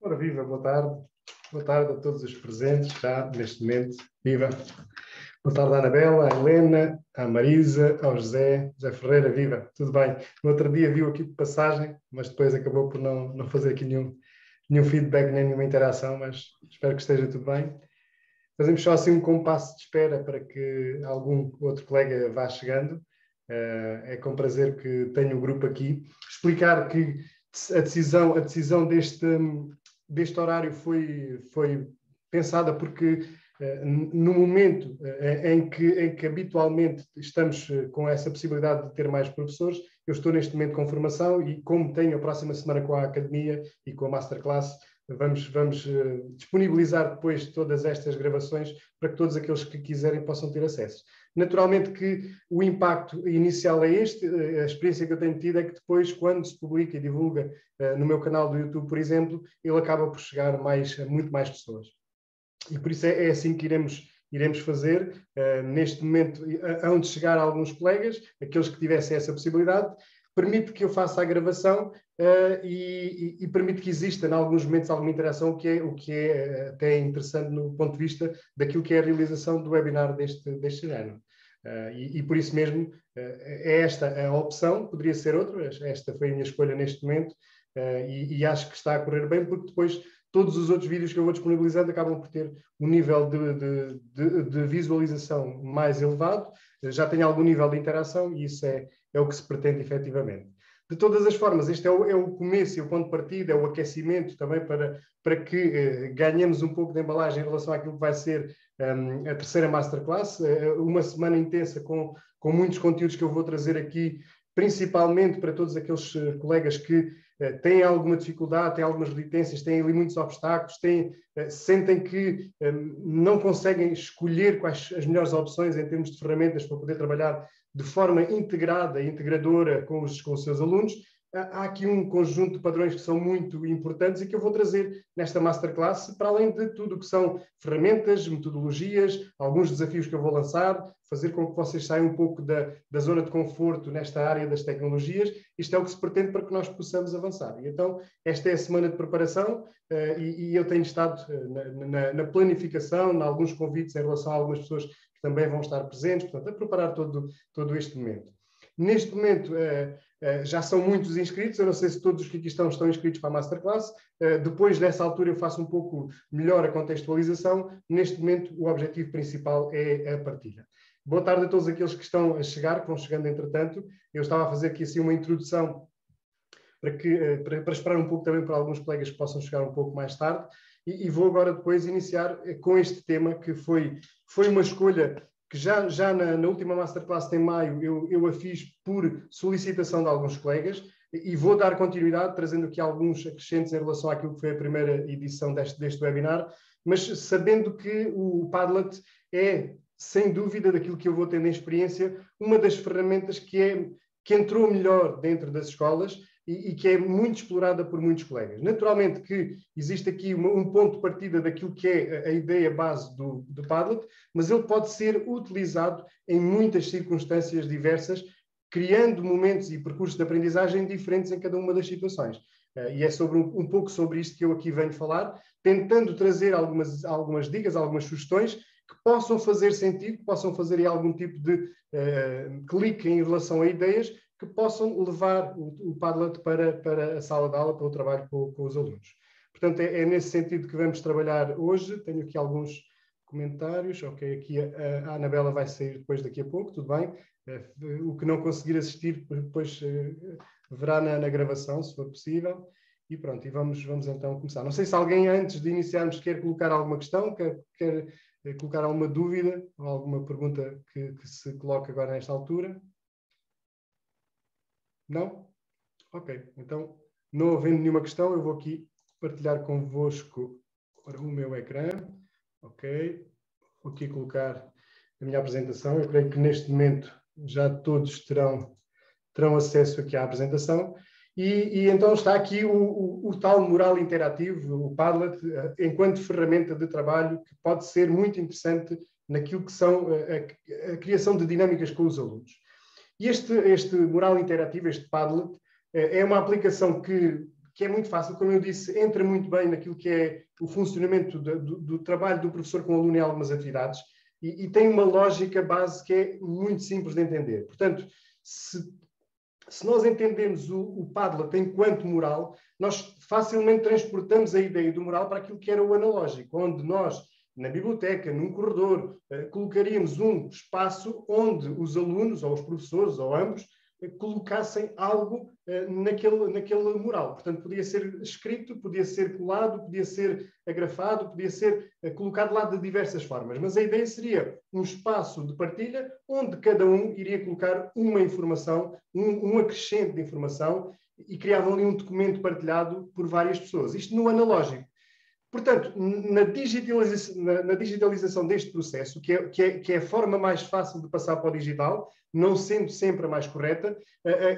Ora, viva, boa tarde. Boa tarde a todos os presentes, já neste momento. Viva. Boa tarde à Anabela, à Helena, à Marisa, ao José Ferreira, viva. Tudo bem. No outro dia viu aqui de passagem, mas depois acabou por não fazer aqui nenhum feedback, nem nenhuma interação, mas espero que esteja tudo bem. Fazemos só assim um compasso de espera para que algum outro colega vá chegando. É com prazer que tenho o grupo aqui. Explicar que a decisão deste horário foi pensada porque no momento em que habitualmente estamos com essa possibilidade de ter mais professores, eu estou neste momento com formação e como tenho a próxima semana com a Academia e com a Masterclass, vamos disponibilizar depois todas estas gravações para que todos aqueles que quiserem possam ter acesso. Naturalmente que o impacto inicial é este, a experiência que eu tenho tido é que depois, quando se publica e divulga no meu canal do YouTube, por exemplo, ele acaba por chegar a muito mais pessoas. E por isso é assim que iremos fazer. Neste momento, hão de chegar alguns colegas, aqueles que tivessem essa possibilidade, permite que eu faça a gravação e permite que exista, em alguns momentos, alguma interação, o que é até interessante no ponto de vista daquilo que é a realização do webinar deste ano. E por isso mesmo, é esta a opção, poderia ser outra, esta foi a minha escolha neste momento, e acho que está a correr bem, porque depois todos os outros vídeos que eu vou disponibilizando acabam por ter um nível de visualização mais elevado, já tem algum nível de interação e isso é o que se pretende efetivamente. De todas as formas, este é o começo, é o ponto de partida, é o aquecimento também para que ganhemos um pouco de embalagem em relação àquilo que vai ser a terceira Masterclass, uma semana intensa com muitos conteúdos que eu vou trazer aqui, principalmente para todos aqueles colegas que têm alguma dificuldade, têm algumas reticências, têm ali muitos obstáculos, sentem que não conseguem escolher quais as melhores opções em termos de ferramentas para poder trabalhar de forma integrada e integradora com os seus alunos. Há aqui um conjunto de padrões que são muito importantes e que eu vou trazer nesta Masterclass, para além de tudo o que são ferramentas, metodologias, alguns desafios que eu vou lançar, fazer com que vocês saiam um pouco da zona de conforto nesta área das tecnologias. Isto é o que se pretende para que nós possamos avançar. E então, esta é a semana de preparação e eu tenho estado na planificação, em alguns convites em relação a algumas pessoas que também vão estar presentes, portanto, a preparar todo este momento. Neste momento, já são muitos inscritos, eu não sei se todos os que aqui estão inscritos para a Masterclass. Depois dessa altura eu faço um pouco melhor a contextualização. Neste momento o objetivo principal é a partilha. Boa tarde a todos aqueles que estão a chegar, que vão chegando entretanto. Eu estava a fazer aqui assim uma introdução para esperar um pouco também para alguns colegas que possam chegar um pouco mais tarde. E vou agora depois iniciar com este tema que foi uma escolha que já na última Masterclass em maio eu a fiz por solicitação de alguns colegas e vou dar continuidade, trazendo aqui alguns acrescentos em relação àquilo que foi a primeira edição deste webinar, mas sabendo que o Padlet é, sem dúvida, daquilo que eu vou tendo em experiência, uma das ferramentas que entrou melhor dentro das escolas e que é muito explorada por muitos colegas. Naturalmente que existe aqui um ponto de partida daquilo que é a ideia base do Padlet, mas ele pode ser utilizado em muitas circunstâncias diversas, criando momentos e percursos de aprendizagem diferentes em cada uma das situações. E é um pouco sobre isto que eu aqui venho falar, tentando trazer algumas dicas, algumas sugestões que possam fazer sentido, que possam fazer aí algum tipo de clique em relação a ideias, que possam levar o Padlet para a sala de aula, para o trabalho com os alunos. Portanto, é nesse sentido que vamos trabalhar hoje. Tenho aqui alguns comentários. Ok, aqui a Anabela vai sair depois daqui a pouco, tudo bem. O que não conseguir assistir, depois verá na gravação, se for possível. E pronto, e vamos então começar. Não sei se alguém, antes de iniciarmos, quer colocar alguma questão, quer colocar alguma dúvida, ou alguma pergunta que se coloque agora nesta altura. Não? Ok. Então, não havendo nenhuma questão, eu vou aqui partilhar convosco o meu ecrã. Ok. Vou aqui colocar a minha apresentação. Eu creio que neste momento já todos terão acesso aqui à apresentação. E então está aqui o tal mural interativo, o Padlet, enquanto ferramenta de trabalho que pode ser muito interessante naquilo que são a criação de dinâmicas com os alunos. E este mural interativo, este Padlet, é uma aplicação que que é muito fácil, como eu disse, entra muito bem naquilo que é o funcionamento do trabalho do professor com o aluno em algumas atividades e tem uma lógica base que é muito simples de entender. Portanto, se nós entendemos o Padlet enquanto moral, nós facilmente transportamos a ideia do moral para aquilo que era o analógico, onde nós, na biblioteca, num corredor, colocaríamos um espaço onde os alunos, ou os professores, ou ambos, colocassem algo naquele mural. Portanto, podia ser escrito, podia ser colado, podia ser agrafado, podia ser colocado lá de diversas formas. Mas a ideia seria um espaço de partilha onde cada um iria colocar uma informação, um acrescente de informação e criavam ali um documento partilhado por várias pessoas. Isto no analógico. Portanto, na digitalização deste processo, que é a forma mais fácil de passar para o digital, não sendo sempre a mais correta,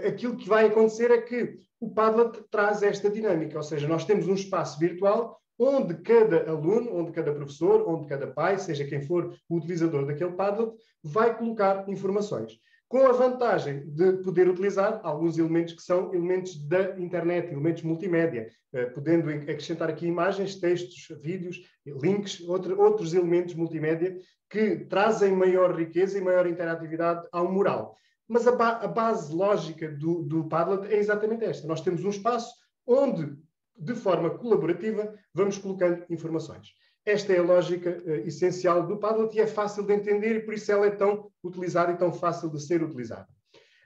aquilo que vai acontecer é que o Padlet traz esta dinâmica, ou seja, nós temos um espaço virtual onde cada aluno, onde cada professor, onde cada pai, seja quem for o utilizador daquele Padlet, vai colocar informações. Com a vantagem de poder utilizar alguns elementos que são elementos da internet, elementos multimédia, podendo acrescentar aqui imagens, textos, vídeos, links, outros elementos multimédia que trazem maior riqueza e maior interatividade ao mural. Mas a base lógica do Padlet é exatamente esta. Nós temos um espaço onde, de forma colaborativa, vamos colocando informações. Esta é a lógica essencial do Padlet e é fácil de entender e por isso ela é tão utilizada e tão fácil de ser utilizada.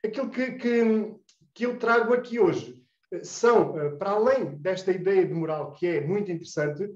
Aquilo que eu trago aqui hoje são, para além desta ideia de moral que é muito interessante,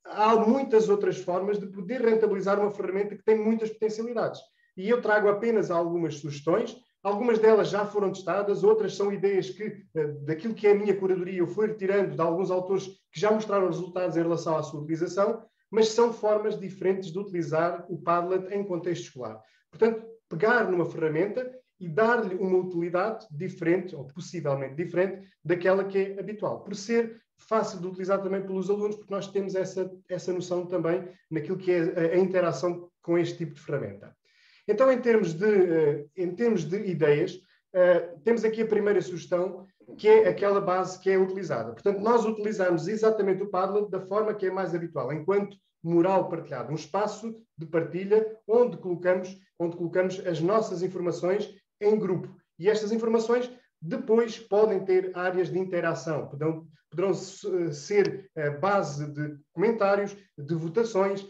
há muitas outras formas de poder rentabilizar uma ferramenta que tem muitas potencialidades. E eu trago apenas algumas sugestões. Algumas delas já foram testadas, outras são ideias que, daquilo que é a minha curadoria, eu fui retirando de alguns autores que já mostraram resultados em relação à sua utilização, mas são formas diferentes de utilizar o Padlet em contexto escolar. Portanto, pegar numa ferramenta e dar-lhe uma utilidade diferente, ou possivelmente diferente, daquela que é habitual, por ser fácil de utilizar também pelos alunos, porque nós temos essa noção também naquilo que é a interação com este tipo de ferramenta. Então, em termos de ideias, temos aqui a primeira sugestão, que é aquela base que é utilizada. Portanto, nós utilizamos exatamente o Padlet da forma que é mais habitual, enquanto mural partilhado, um espaço de partilha onde colocamos as nossas informações em grupo. E estas informações depois podem ter áreas de interação, poderão ser base de comentários, de votações,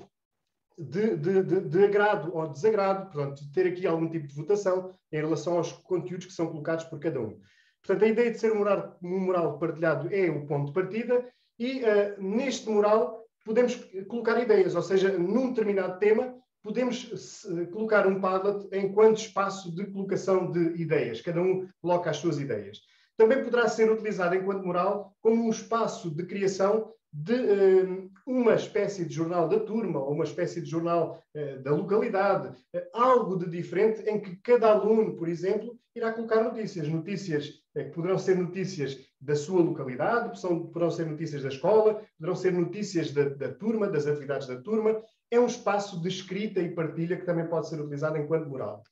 de agrado ou desagrado, portanto, ter aqui algum tipo de votação em relação aos conteúdos que são colocados por cada um. Portanto, a ideia de ser um mural partilhado é o ponto de partida e neste mural podemos colocar ideias, ou seja, num determinado tema podemos colocar um Padlet enquanto espaço de colocação de ideias. Cada um coloca as suas ideias. Também poderá ser utilizado enquanto mural como um espaço de criação de uma espécie de jornal da turma ou uma espécie de jornal da localidade, algo de diferente em que cada aluno, por exemplo, irá colocar notícias. Notícias que poderão ser notícias da sua localidade, poderão ser notícias da escola, poderão ser notícias da turma, das atividades da turma. É um espaço de escrita e partilha que também pode ser utilizado enquanto mural.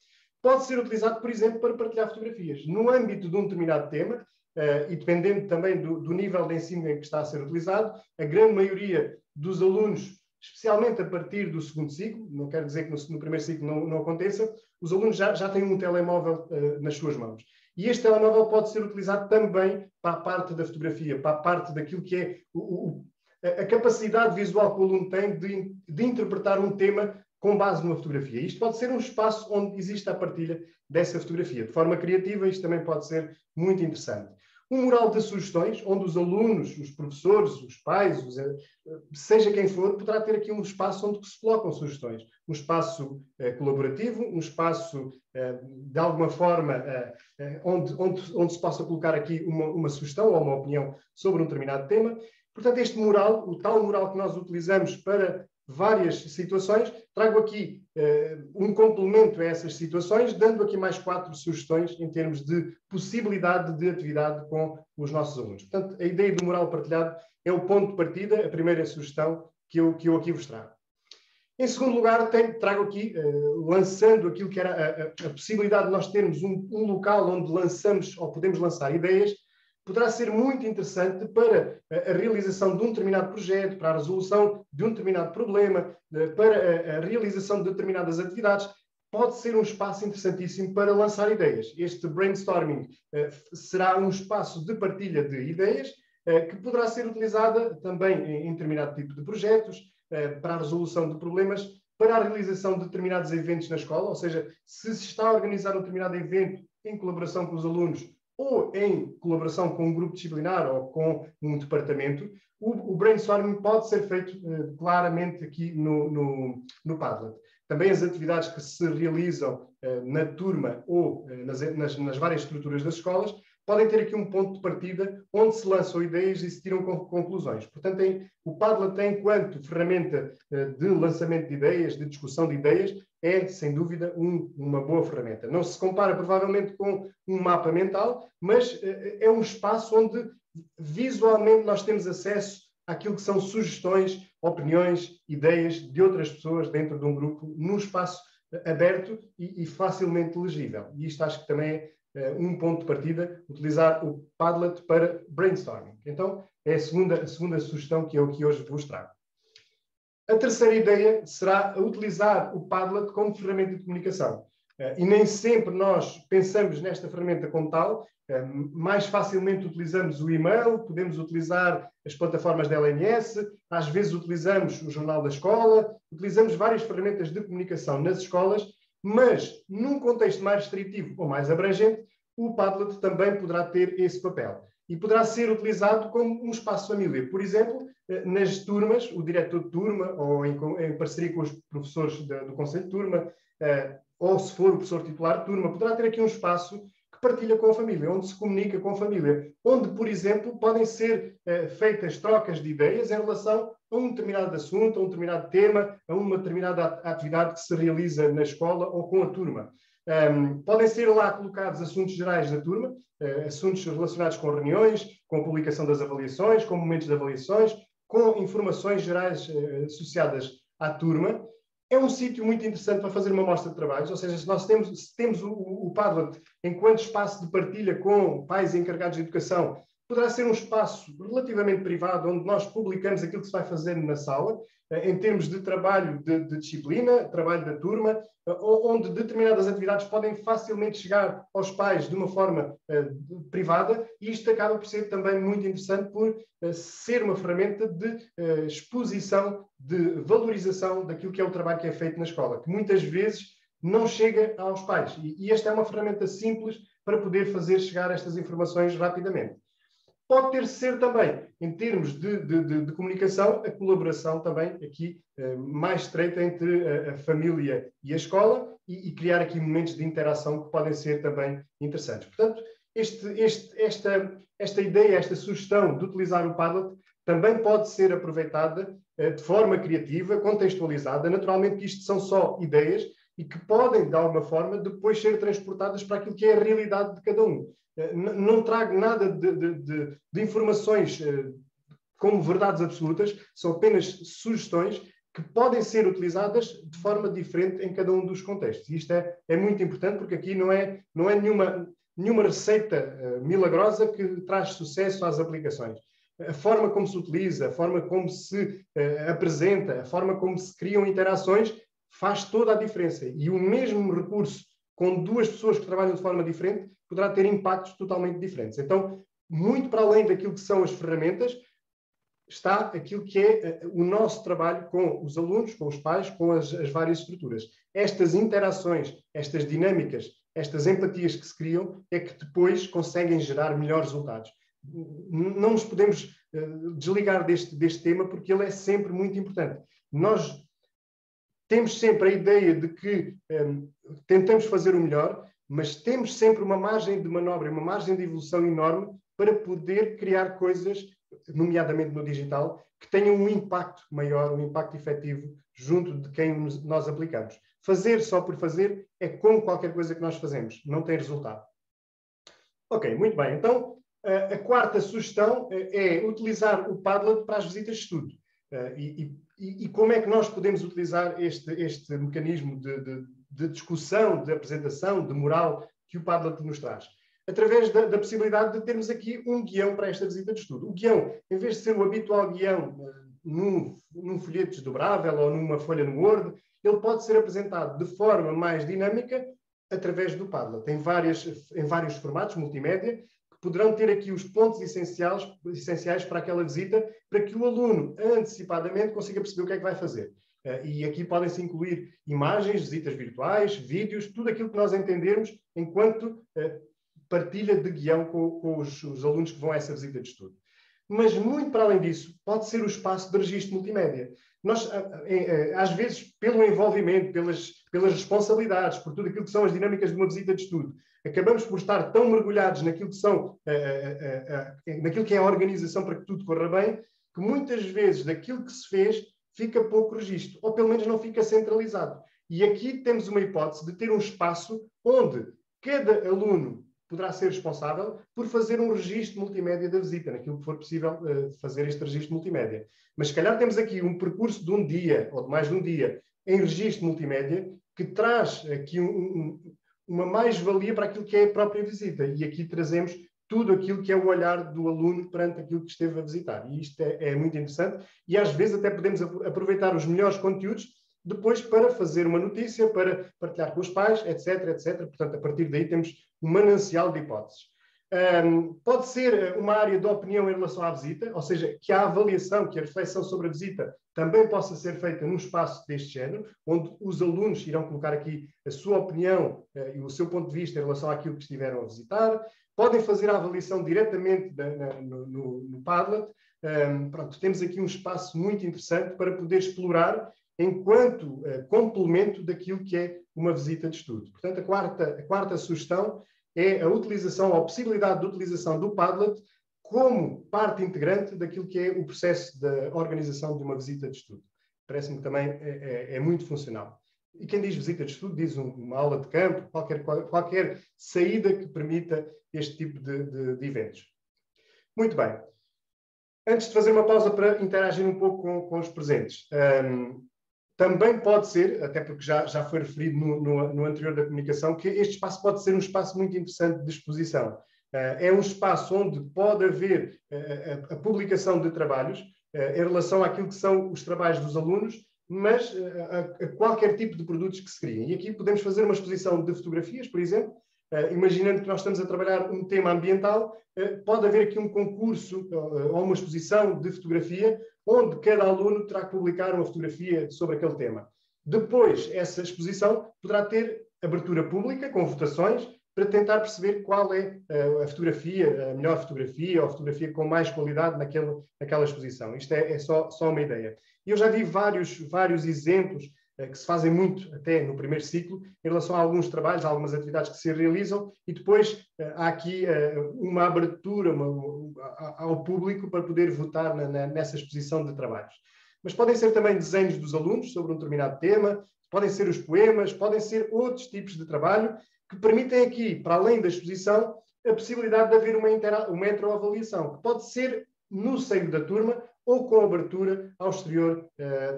Pode ser utilizado, por exemplo, para partilhar fotografias. No âmbito de um determinado tema, e dependendo também do nível de ensino em que está a ser utilizado, a grande maioria dos alunos, especialmente a partir do segundo ciclo, não quero dizer que no primeiro ciclo não aconteça, os alunos já têm um telemóvel nas suas mãos. E este telemóvel pode ser utilizado também para a parte da fotografia, para a parte daquilo que é a capacidade visual que o aluno tem de interpretar um tema com base numa fotografia. Isto pode ser um espaço onde existe a partilha dessa fotografia. De forma criativa, isto também pode ser muito interessante. Um mural de sugestões, onde os alunos, os professores, os pais, seja quem for, poderá ter aqui um espaço onde se colocam sugestões. Um espaço colaborativo, um espaço, de alguma forma, onde se possa colocar aqui uma sugestão ou uma opinião sobre um determinado tema. Portanto, este mural, o tal mural que nós utilizamos para várias situações, trago aqui um complemento a essas situações, dando aqui mais 4 sugestões em termos de possibilidade de atividade com os nossos alunos. Portanto, a ideia do mural partilhado é o ponto de partida, a primeira sugestão que eu aqui vos trago. Em segundo lugar, trago aqui, lançando aquilo que era a possibilidade de nós termos um local onde lançamos ou podemos lançar ideias, poderá ser muito interessante para a realização de um determinado projeto, para a resolução de um determinado problema, para a realização de determinadas atividades. Pode ser um espaço interessantíssimo para lançar ideias. Este brainstorming será um espaço de partilha de ideias que poderá ser utilizada também em determinado tipo de projetos, para a resolução de problemas, para a realização de determinados eventos na escola, ou seja, se está a organizar um determinado evento em colaboração com os alunos ou em colaboração com um grupo disciplinar ou com um departamento, o brainstorming pode ser feito claramente aqui no Padlet. Também as atividades que se realizam na turma ou nas várias estruturas das escolas podem ter aqui um ponto de partida onde se lançam ideias e se tiram conclusões. Portanto, o Padlet tem, enquanto ferramenta de lançamento de ideias, de discussão de ideias, é, sem dúvida, uma boa ferramenta. Não se compara, provavelmente, com um mapa mental, mas é um espaço onde, visualmente, nós temos acesso àquilo que são sugestões, opiniões, ideias de outras pessoas dentro de um grupo, num espaço aberto e facilmente legível. E isto acho que também é um ponto de partida, utilizar o Padlet para brainstorming. Então, é a segunda sugestão que eu aqui hoje vos trago. A terceira ideia será utilizar o Padlet como ferramenta de comunicação. E nem sempre nós pensamos nesta ferramenta como tal. Mais facilmente utilizamos o e-mail, podemos utilizar as plataformas da LMS, às vezes utilizamos o jornal da escola, utilizamos várias ferramentas de comunicação nas escolas, mas num contexto mais restritivo ou mais abrangente, o Padlet também poderá ter esse papel. E poderá ser utilizado como um espaço família. Por exemplo, nas turmas, o diretor de turma, ou em parceria com os professores do Conselho de Turma, ou se for o professor titular de turma, poderá ter aqui um espaço que partilha com a família, onde se comunica com a família, onde, por exemplo, podem ser feitas trocas de ideias em relação a um determinado assunto, a um determinado tema, a uma determinada atividade que se realiza na escola ou com a turma. Podem ser lá colocados assuntos gerais da turma, assuntos relacionados com reuniões, com a publicação das avaliações, com momentos de avaliações, com informações gerais associadas à turma. É um sítio muito interessante para fazer uma amostra de trabalhos, ou seja, se temos o Padlet enquanto espaço de partilha com pais e encarregados de educação, poderá ser um espaço relativamente privado, onde nós publicamos aquilo que se vai fazer na sala, em termos de trabalho de disciplina, trabalho da turma, onde determinadas atividades podem facilmente chegar aos pais de uma forma privada, e isto acaba por ser também muito interessante por ser uma ferramenta de exposição, de valorização daquilo que é o trabalho que é feito na escola, que muitas vezes não chega aos pais. E esta é uma ferramenta simples para poder fazer chegar estas informações rapidamente. Pode ter ser também, em termos de comunicação, a colaboração também aqui mais estreita entre a família e a escola e criar aqui momentos de interação que podem ser também interessantes. Portanto, esta ideia, esta sugestão de utilizar o Padlet também pode ser aproveitada de forma criativa, contextualizada. Naturalmente que isto são só ideias e que podem, de alguma forma, depois ser transportadas para aquilo que é a realidade de cada um. Não trago nada de informações como verdades absolutas, são apenas sugestões que podem ser utilizadas de forma diferente em cada um dos contextos. E isto é muito importante, porque aqui não é nenhuma receita milagrosa que traz sucesso às aplicações. A forma como se utiliza, a forma como se apresenta, a forma como se criam interações faz toda a diferença. E o mesmo recurso com duas pessoas que trabalham de forma diferente poderá ter impactos totalmente diferentes. Então, muito para além daquilo que são as ferramentas, está aquilo que é o nosso trabalho com os alunos, com os pais, com as várias estruturas. Estas interações, estas dinâmicas, estas empatias que se criam é que depois conseguem gerar melhores resultados. Não nos podemos desligar deste tema, porque ele é sempre muito importante. Nós temos sempre a ideia de que tentamos fazer o melhor, mas temos sempre uma margem de manobra, uma margem de evolução enorme para poder criar coisas, nomeadamente no digital, que tenham um impacto maior, um impacto efetivo junto de quem nós aplicamos. Fazer só por fazer é como qualquer coisa que nós fazemos, não tem resultado. Ok, muito bem. Então, a quarta sugestão é utilizar o Padlet para as visitas de estudo. E como é que nós podemos utilizar este mecanismo de discussão, de apresentação, de moral que o Padlet nos traz? através da possibilidade de termos aqui um guião para esta visita de estudo. O guião, em vez de ser o habitual guião num folheto desdobrável ou numa folha no Word, ele pode ser apresentado de forma mais dinâmica através do Padlet. Em vários formatos multimédia, que poderão ter aqui os pontos essenciais para aquela visita, para que o aluno antecipadamente consiga perceber o que é que vai fazer. E aqui podem-se incluir imagens, visitas virtuais, vídeos, tudo aquilo que nós entendermos enquanto partilha de guião com os alunos que vão a essa visita de estudo. Mas, muito para além disso, pode ser o espaço de registro multimédia. Nós, às vezes, pelo envolvimento, pelas responsabilidades, por tudo aquilo que são as dinâmicas de uma visita de estudo, acabamos por estar tão mergulhados naquilo que é a organização para que tudo corra bem, que muitas vezes daquilo que se fez fica pouco registro, ou pelo menos não fica centralizado. E aqui temos uma hipótese de ter um espaço onde cada aluno poderá ser responsável por fazer um registro multimédia da visita, naquilo que for possível fazer este registro multimédia. Mas se calhar temos aqui um percurso de um dia, ou de mais de um dia, em registro multimédia, que traz aqui uma mais-valia para aquilo que é a própria visita. E aqui trazemos tudo aquilo que é o olhar do aluno perante aquilo que esteve a visitar. E isto é muito interessante. E às vezes até podemos aproveitar os melhores conteúdos depois para fazer uma notícia, para partilhar com os pais, etc, etc. Portanto, a partir daí temos um manancial de hipóteses. Pode ser uma área de opinião em relação à visita, ou seja, que a avaliação, que a reflexão sobre a visita também possa ser feita num espaço deste género, onde os alunos irão colocar aqui a sua opinião e o seu ponto de vista em relação àquilo que estiveram a visitar. Podem fazer a avaliação diretamente no Padlet. Pronto, temos aqui um espaço muito interessante para poder explorar enquanto complemento daquilo que é uma visita de estudo. Portanto, a quarta sugestão é a utilização, ou a possibilidade de utilização do Padlet como parte integrante daquilo que é o processo da organização de uma visita de estudo. Parece-me que também é muito funcional. E quem diz visita de estudo diz uma aula de campo, qualquer saída que permita este tipo de eventos. Muito bem. Antes de fazer uma pausa para interagir um pouco com os presentes, também pode ser, até porque já foi referido no anterior da comunicação, que este espaço pode ser um espaço muito interessante de exposição. É um espaço onde pode haver a publicação de trabalhos em relação àquilo que são os trabalhos dos alunos, mas a qualquer tipo de produtos que se criem. E aqui podemos fazer uma exposição de fotografias, por exemplo, imaginando que nós estamos a trabalhar um tema ambiental, pode haver aqui um concurso ou uma exposição de fotografia, onde cada aluno terá que publicar uma fotografia sobre aquele tema. Depois, essa exposição poderá ter abertura pública, com votações, para tentar perceber qual é a fotografia, a melhor fotografia, ou a fotografia com mais qualidade naquela exposição. Isto é só uma ideia. E eu já vi vários exemplos que se fazem muito até no primeiro ciclo, em relação a alguns trabalhos, a algumas atividades que se realizam, e depois há aqui uma abertura ao público para poder votar nessa exposição de trabalhos. Mas podem ser também desenhos dos alunos sobre um determinado tema, podem ser os poemas, podem ser outros tipos de trabalho que permitem aqui, para além da exposição, a possibilidade de haver uma entroavaliação, que pode ser no seio da turma ou com abertura ao exterior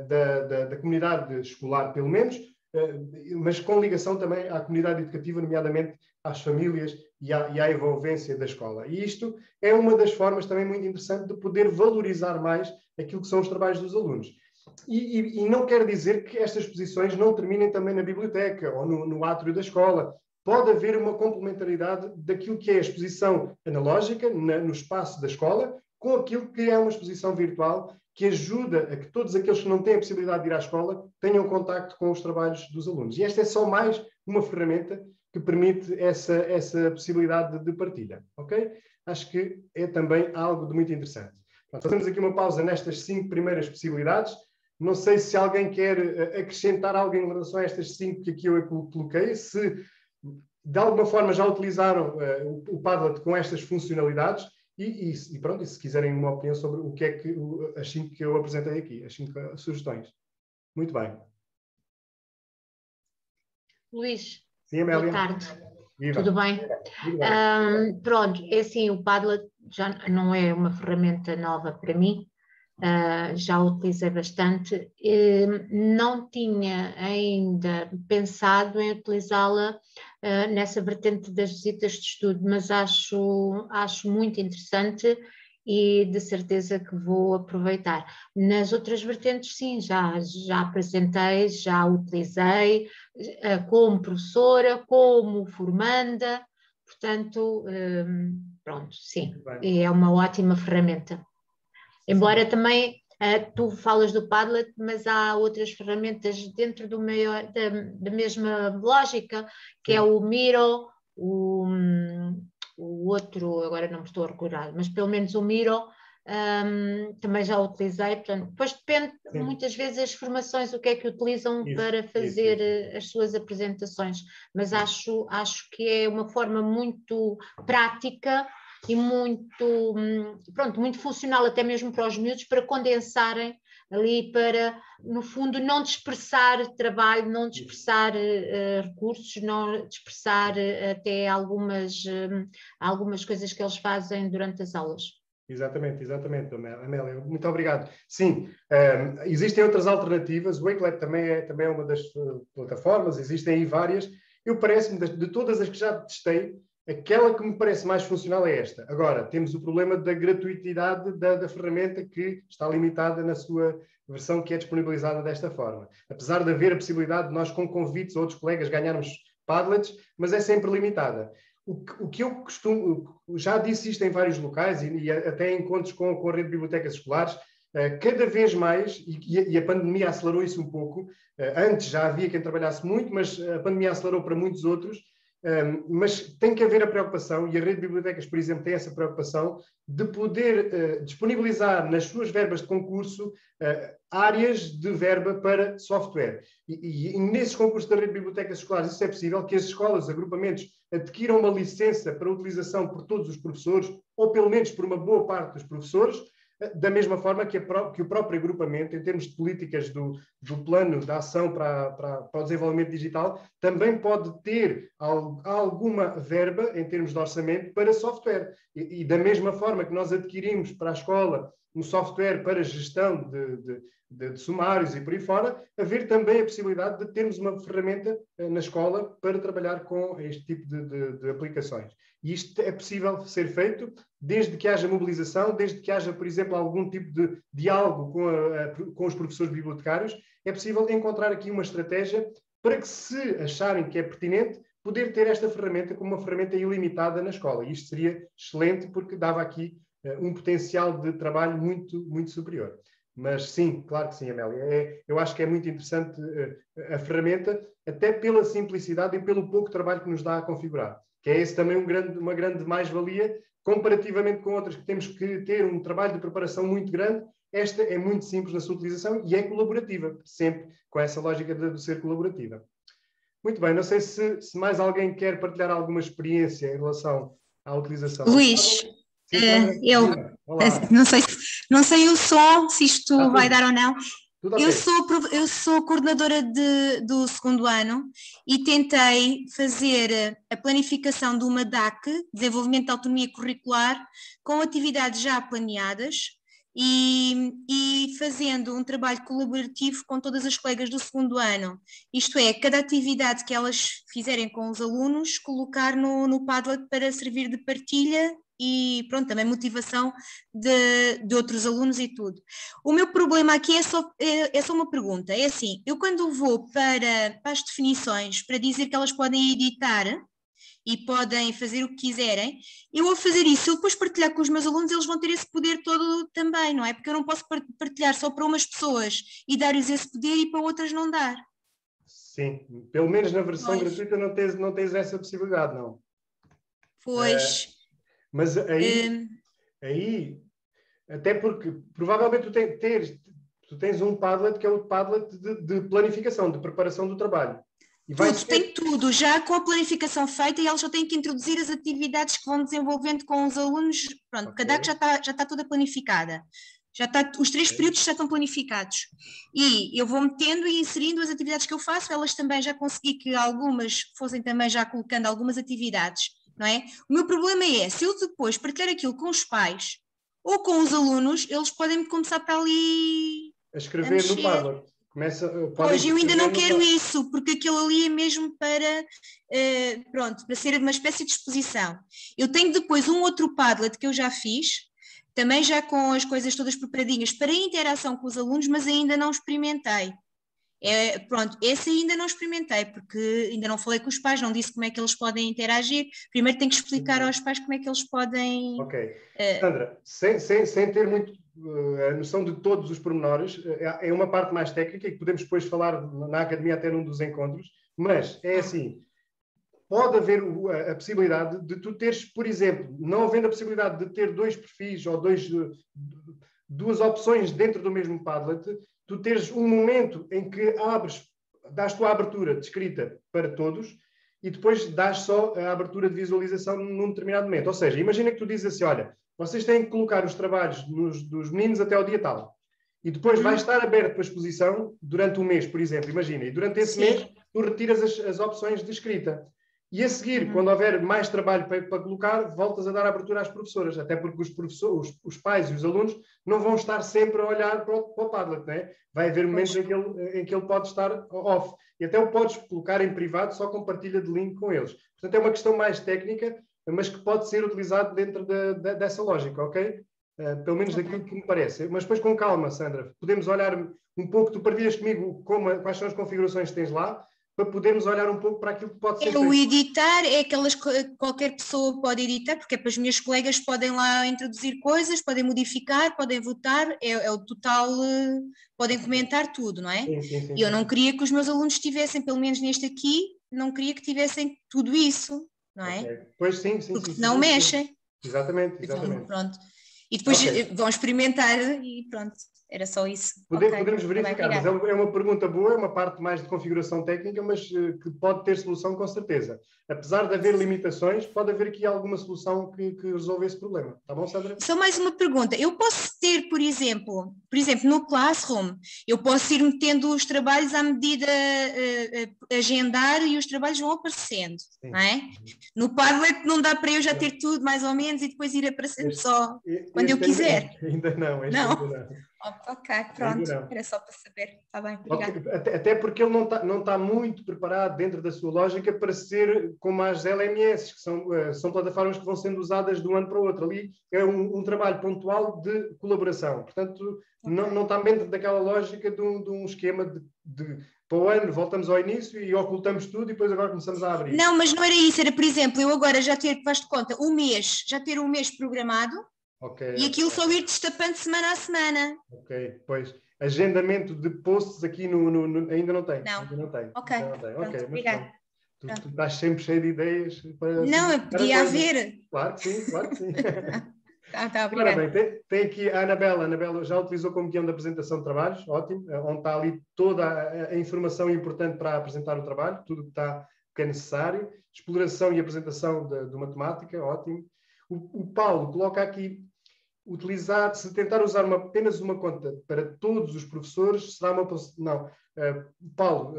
da comunidade escolar, pelo menos, mas com ligação também à comunidade educativa, nomeadamente às famílias e à envolvência da escola. E isto é uma das formas também muito interessante de poder valorizar mais aquilo que são os trabalhos dos alunos. E não quer dizer que estas exposições não terminem também na biblioteca ou no átrio da escola. Pode haver uma complementaridade daquilo que é a exposição analógica no espaço da escola, com aquilo que é uma exposição virtual que ajuda a que todos aqueles que não têm a possibilidade de ir à escola tenham contacto com os trabalhos dos alunos. E esta é só mais uma ferramenta que permite essa possibilidade de partilha. Ok? Acho que é também algo de muito interessante. Pronto, fazemos aqui uma pausa nestas 5 primeiras possibilidades. Não sei se alguém quer acrescentar algo em relação a estas 5 que aqui eu coloquei, se de alguma forma já utilizaram o Padlet com estas funcionalidades. E pronto, e se quiserem uma opinião sobre o que é que as 5 que eu apresentei aqui, as 5 sugestões. Muito bem. Luís, sim, Amélia. boa tarde. Viva. Tudo bem? Tudo bem. Pronto, é assim, o Padlet já não é uma ferramenta nova para mim. já utilizei bastante. Não tinha ainda pensado em utilizá-la nessa vertente das visitas de estudo, mas acho muito interessante e de certeza que vou aproveitar. Nas outras vertentes, sim, já apresentei, já utilizei como professora, como formanda, portanto, pronto, sim, é uma ótima ferramenta. Embora também tu falas do Padlet, mas há outras ferramentas dentro da mesma lógica, que é o Miro, o outro, agora não me estou a recordar, mas pelo menos o Miro também já utilizei. Portanto, depois depende muitas vezes das formações, o que é que utilizam para fazer as suas apresentações, mas acho que é uma forma muito prática e muito, pronto, muito funcional até mesmo para os miúdos, para condensarem ali, para, no fundo, não dispersar trabalho, não dispersar recursos, não dispersar até algumas coisas que eles fazem durante as aulas. Exatamente, Amélia, muito obrigado. Sim, existem outras alternativas, o Wakelet também é uma das plataformas, existem aí várias. Eu parece-me, de todas as que já testei, aquela que me parece mais funcional é esta. Agora, temos o problema da gratuitidade da ferramenta, que está limitada na sua versão que é disponibilizada desta forma. Apesar de haver a possibilidade de nós, com convites a outros colegas, ganharmos Padlets, mas é sempre limitada. O que eu costumo, já disse isto em vários locais e até em encontros com a rede de bibliotecas escolares, cada vez mais, e a pandemia acelerou isso um pouco, antes já havia quem trabalhasse muito, mas a pandemia acelerou para muitos outros, mas tem que haver a preocupação, e a rede de bibliotecas, por exemplo, tem essa preocupação, de poder disponibilizar nas suas verbas de concurso áreas de verba para software. E nesses concursos da rede de bibliotecas escolares isso é possível, que as escolas, agrupamentos, adquiram uma licença para utilização por todos os professores, ou pelo menos por uma boa parte dos professores, da mesma forma que o próprio agrupamento, em termos de políticas do plano de ação para o desenvolvimento digital, também pode ter alguma verba, em termos de orçamento, para software. E da mesma forma que nós adquirimos para a escola um software para gestão de sumários e por aí fora, haver também a possibilidade de termos uma ferramenta na escola para trabalhar com este tipo de aplicações. E isto é possível ser feito desde que haja mobilização, desde que haja, por exemplo, algum tipo de diálogo com os professores bibliotecários. É possível encontrar aqui uma estratégia para que, se acharem que é pertinente, poder ter esta ferramenta como uma ferramenta ilimitada na escola. E isto seria excelente, porque dava aqui um potencial de trabalho muito, muito superior. Mas sim, claro que sim, Amélia. Eu acho que é muito interessante a ferramenta, até pela simplicidade e pelo pouco trabalho que nos dá a configurar. Que é esse também uma grande mais-valia, comparativamente com outras que temos que ter um trabalho de preparação muito grande. Esta é muito simples na sua utilização e é colaborativa, sempre com essa lógica de ser colaborativa. Muito bem, não sei se mais alguém quer partilhar alguma experiência em relação à utilização. Luís, eu Olá. não sei o som, se isto vai dar ou não. Tudo okay. Eu sou coordenadora do segundo ano e tentei fazer a planificação de uma DAC, Desenvolvimento de Autonomia Curricular, com atividades já planeadas e fazendo um trabalho colaborativo com todas as colegas do segundo ano. Isto é, cada atividade que elas fizerem com os alunos, colocar no Padlet para servir de partilha e pronto, também motivação de outros alunos e tudo. O meu problema aqui é só uma pergunta, é assim, eu quando vou para as definições, para dizer que elas podem editar e podem fazer o que quiserem, eu ao fazer isso, se eu depois partilhar com os meus alunos, eles vão ter esse poder todo também, não é? Porque eu não posso partilhar só para umas pessoas e dar-lhes esse poder e para outras não dar. Sim, pelo menos na versão gratuita não tens essa possibilidade, não. Pois... Mas aí, até porque provavelmente tu tens um Padlet que é o Padlet de planificação, de preparação do trabalho. E tem tudo, já com a planificação feita, e eles só têm que introduzir as atividades que vão desenvolvendo com os alunos. Pronto, okay. Cada DAC já está toda planificada. Os 3 períodos já estão planificados. E eu vou metendo e inserindo as atividades que eu faço, elas também já consegui que algumas fossem também já colocando algumas atividades. Não é? O meu problema é, se eu depois partilhar aquilo com os pais, ou com os alunos, eles podem começar para ali a escrever no Padlet. Pois, eu ainda não quero isso, porque aquilo ali é mesmo para, pronto, para ser uma espécie de exposição. Eu tenho depois um outro Padlet que eu já fiz, também já com as coisas todas preparadinhas para interação com os alunos, mas ainda não experimentei. Pronto, esse ainda não experimentei, porque ainda não falei com os pais, não disse como é que eles podem interagir. Primeiro tenho que explicar aos pais como é que eles podem... Ok. Sandra, sem ter muito a noção de todos os pormenores, é uma parte mais técnica e que podemos depois falar na academia até num dos encontros, mas é assim, pode haver a possibilidade de tu teres, por exemplo, não havendo a possibilidade de ter dois perfis ou duas opções dentro do mesmo Padlet, tu teres um momento em que dás tua abertura de escrita para todos e depois dás só a abertura de visualização num determinado momento. Ou seja, imagina que tu dizes assim, olha, vocês têm que colocar os trabalhos dos meninos até ao dia tal. E depois vai estar aberto para exposição durante um mês, por exemplo, imagina. E durante esse mês tu retiras as opções de escrita. E a seguir, quando houver mais trabalho para colocar, voltas a dar abertura às professoras, até porque os pais e os alunos não vão estar sempre a olhar para o Padlet, não é? Vai haver momentos em que ele pode estar off. E até o podes colocar em privado só com partilha de link com eles. Portanto, é uma questão mais técnica, mas que pode ser utilizado dentro dessa lógica, ok? Pelo menos daquilo que me parece. Mas depois, com calma, Sandra, podemos olhar um pouco, tu partilhas comigo quais são as configurações que tens lá, para podermos olhar um pouco para aquilo que pode ser feito. O editar é aquelas que qualquer pessoa pode editar, porque é para as minhas colegas podem lá introduzir coisas, podem modificar, podem votar, é o total, podem comentar tudo, não é? Sim, e eu não queria que os meus alunos tivessem, pelo menos neste aqui, não queria que tivessem tudo isso, não é? Okay. Pois sim. Porque senão mexem. Exatamente. Então, pronto. E depois vão experimentar e pronto. Era só isso. Podemos verificar, mas é uma pergunta boa, é uma parte mais de configuração técnica, mas que pode ter solução com certeza. Apesar de haver limitações, pode haver aqui alguma solução que resolva esse problema. Está bom, Sandra? Só mais uma pergunta. Eu posso ter, por exemplo, no Classroom, eu posso ir metendo os trabalhos à medida agendar e os trabalhos vão aparecendo, não é? No Padlet não dá para eu já ter tudo, mais ou menos, e depois ir aparecendo só quando eu quiser. Ainda não. Ok, pronto, era só para saber. Está bem, obrigada. Okay. Até porque ele não está muito preparado dentro da sua lógica para ser como as LMS, que são plataformas que vão sendo usadas de um ano para o outro. Ali é um trabalho pontual de colaboração. Portanto, não está dentro daquela lógica de um esquema de para o ano voltamos ao início e ocultamos tudo e depois agora começamos a abrir. Não, mas não era isso. Era, por exemplo, eu agora já faz-te conta, já ter um mês programado. Okay, e aquilo só ir destapando semana a semana. Ok, pois. Agendamento de posts aqui ainda não tem. Não. Ainda não tem. Ok, ok, obrigada. Tu estás sempre cheio de ideias. Não, podia haver. Claro que sim. Tá, obrigada. Ora bem, tem aqui a Anabela. A Anabela já utilizou como guião de apresentação de trabalhos, ótimo, onde está ali toda a informação importante para apresentar o trabalho, tudo que é necessário. Exploração e apresentação de matemática, ótimo. O Paulo coloca aqui, se tentar usar apenas uma conta para todos os professores, será uma... Não. Paulo,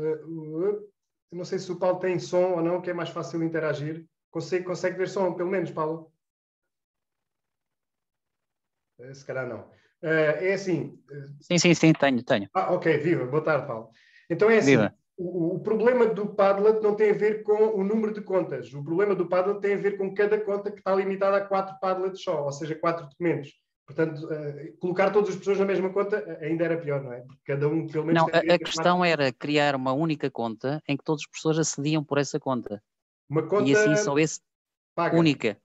não sei se o Paulo tem som ou não, que é mais fácil interagir. Consegue ver som, pelo menos, Paulo? Se calhar não. É assim... Sim, tenho. Ok, viva. Boa tarde, Paulo. Então é assim... Viva. O problema do Padlet não tem a ver com o número de contas. O problema do Padlet tem a ver com cada conta que está limitada a 4 Padlets só, ou seja, 4 documentos. Portanto, colocar todas as pessoas na mesma conta ainda era pior, não é? Porque cada um, pelo menos... Não, a questão era criar uma única conta em que todas as pessoas acediam por essa conta. Uma conta... E assim só paga. Única.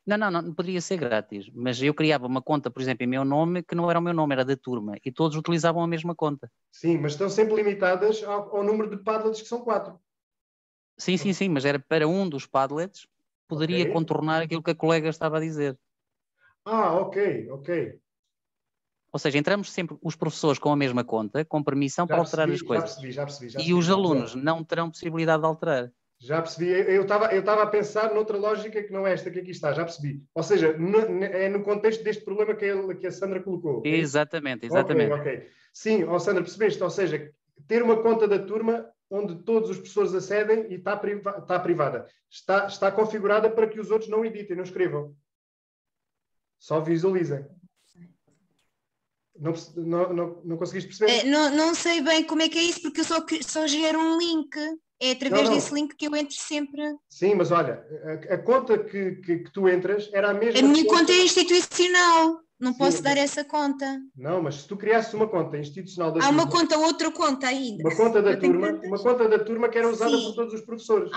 Não poderia ser grátis, mas eu criava uma conta, por exemplo, em meu nome, que não era o meu nome, era da turma, e todos utilizavam a mesma conta. Sim, mas estão sempre limitadas ao número de Padlets, que são 4. Sim, mas era para um dos Padlets, poderia contornar aquilo que a colega estava a dizer. Ok. Ou seja, entramos sempre os professores com a mesma conta, com permissão para alterar as coisas. Já percebi. E os alunos não terão possibilidade de alterar. Já percebi. Eu estava a pensar noutra lógica que não é esta que aqui está. Já percebi. Ou seja, é no contexto deste problema que a Sandra colocou. Exatamente. Ok. Sim, Sandra, percebeste? Ou seja, ter uma conta da turma onde todos os professores acedem e está privada. Está configurada para que os outros não editem, não escrevam. Só visualizem. Não conseguiste perceber? Não sei bem como é que é isso, porque eu só gero um link. É através desse link que eu entro sempre. Sim, mas olha, a conta que tu entras era a mesma. A minha conta é institucional. Não posso dar essa conta. Não, mas se tu criasses uma conta institucional da turma... turma... Há uma conta, outra conta ainda. Uma conta da turma que era usada por todos os professores.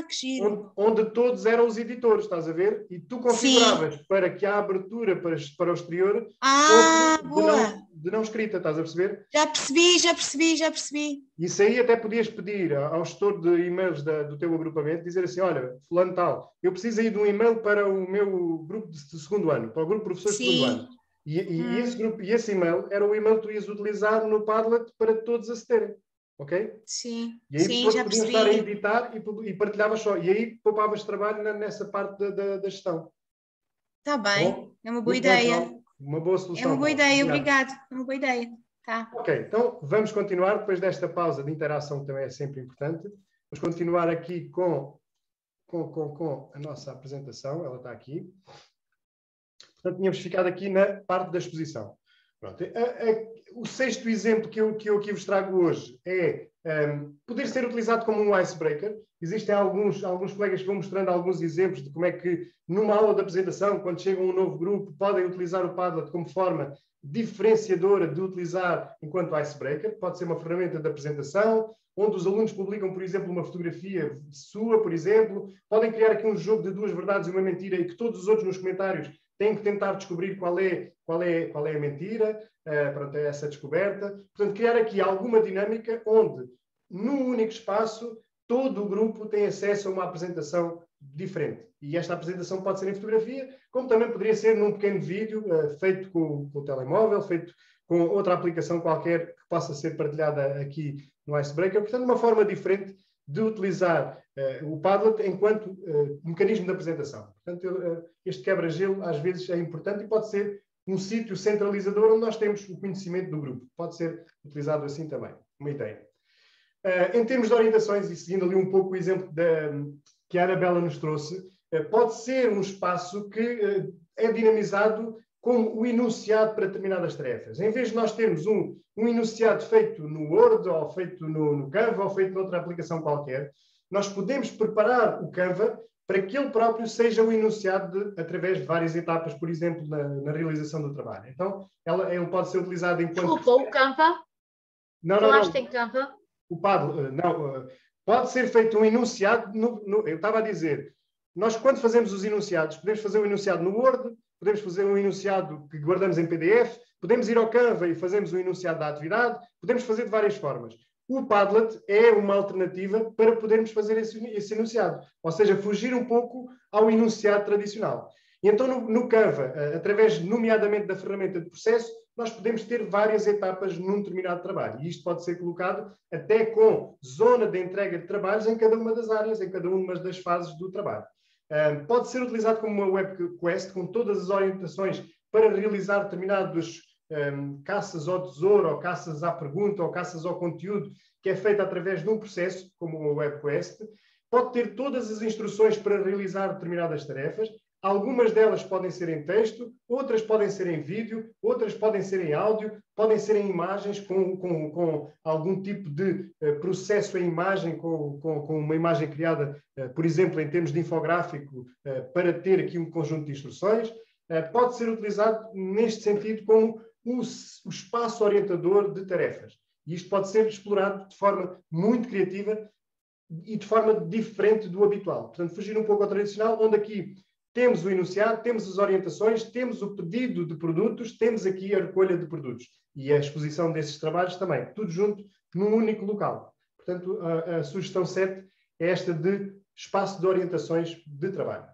Que giro. Onde todos eram os editores, estás a ver? E tu configuravas para que a abertura para o exterior fosse de não escrita, estás a perceber? Já percebi. Isso aí até podias pedir ao gestor de e-mails do teu agrupamento, dizer assim, olha, fulano tal, eu preciso aí de um e-mail para o meu grupo de segundo ano, para o grupo de professores de segundo ano. E esse e-mail era o e-mail que tu ias utilizar no Padlet para todos acederem. Ok? Sim. E aí todos podiam estar a editar e partilhavas só. E aí poupavas trabalho nessa parte da gestão. Está bem. Bom, é uma boa ideia. Bom, uma boa solução. É uma boa ideia, obrigado. É uma boa ideia. Tá. Ok, então vamos continuar depois desta pausa de interação que também é sempre importante. Vamos continuar aqui com a nossa apresentação. Ela está aqui. Portanto, tínhamos ficado aqui na parte da exposição. Pronto. O sexto exemplo que eu aqui vos trago hoje é poder ser utilizado como um icebreaker. Existem alguns colegas que vão mostrando alguns exemplos de como é que, numa aula de apresentação, quando chegam a um novo grupo, podem utilizar o Padlet como forma diferenciadora de utilizar enquanto icebreaker. Pode ser uma ferramenta de apresentação, onde os alunos publicam, por exemplo, uma fotografia sua, por exemplo. Podem criar aqui um jogo de 2 verdades e uma mentira e que todos os outros nos comentários têm que tentar descobrir qual é a mentira, pronto, é essa descoberta. Portanto, criar aqui alguma dinâmica onde, num único espaço, todo o grupo tem acesso a uma apresentação diferente. E esta apresentação pode ser em fotografia, como também poderia ser num pequeno vídeo feito com o telemóvel, feito com outra aplicação qualquer que possa ser partilhada aqui no Icebreaker. Portanto, uma forma diferente de utilizar o Padlet enquanto mecanismo de apresentação. Portanto, este quebra-gelo às vezes é importante e pode ser um sítio centralizador onde nós temos o conhecimento do grupo. Pode ser utilizado assim também. Uma ideia. Em termos de orientações, e seguindo ali um pouco o exemplo que a Anabela nos trouxe, pode ser um espaço que é dinamizado como o enunciado para determinadas tarefas. Em vez de nós termos um enunciado feito no Word, ou feito no Canva, ou feito noutra aplicação qualquer, nós podemos preparar o Canva para que ele próprio seja o enunciado através de várias etapas, por exemplo, na realização do trabalho. Então, ele pode ser utilizado enquanto... Desculpa, o Canva? Falaste em Canva? O Padlet, pode ser feito um enunciado, eu estava a dizer, nós quando fazemos os enunciados, podemos fazer um enunciado no Word, podemos fazer um enunciado que guardamos em PDF, podemos ir ao Canva e fazermos um enunciado da atividade, podemos fazer de várias formas. O Padlet é uma alternativa para podermos fazer esse enunciado, ou seja, fugir um pouco ao enunciado tradicional. E então no Canva, através nomeadamente da ferramenta de processo, nós podemos ter várias etapas num determinado trabalho. E isto pode ser colocado até com zona de entrega de trabalhos em cada uma das áreas, em cada uma das fases do trabalho. Pode ser utilizado como uma web quest, com todas as orientações para realizar determinados caças ao tesouro, ou caças à pergunta, ou caças ao conteúdo, que é feita através de um processo, como uma web quest. Pode ter todas as instruções para realizar determinadas tarefas. Algumas delas podem ser em texto, outras podem ser em vídeo, outras podem ser em áudio, podem ser em imagens com algum tipo de processo em imagem, com uma imagem criada, por exemplo, em termos de infográfico, para ter aqui um conjunto de instruções. Pode ser utilizado neste sentido como o espaço orientador de tarefas. E isto pode ser explorado de forma muito criativa e de forma diferente do habitual. Portanto, fugir um pouco ao tradicional, onde aqui temos o enunciado, temos as orientações, temos o pedido de produtos, temos aqui a recolha de produtos e a exposição desses trabalhos também, tudo junto num único local. Portanto, a sugestão 7 é esta de espaço de orientações de trabalho.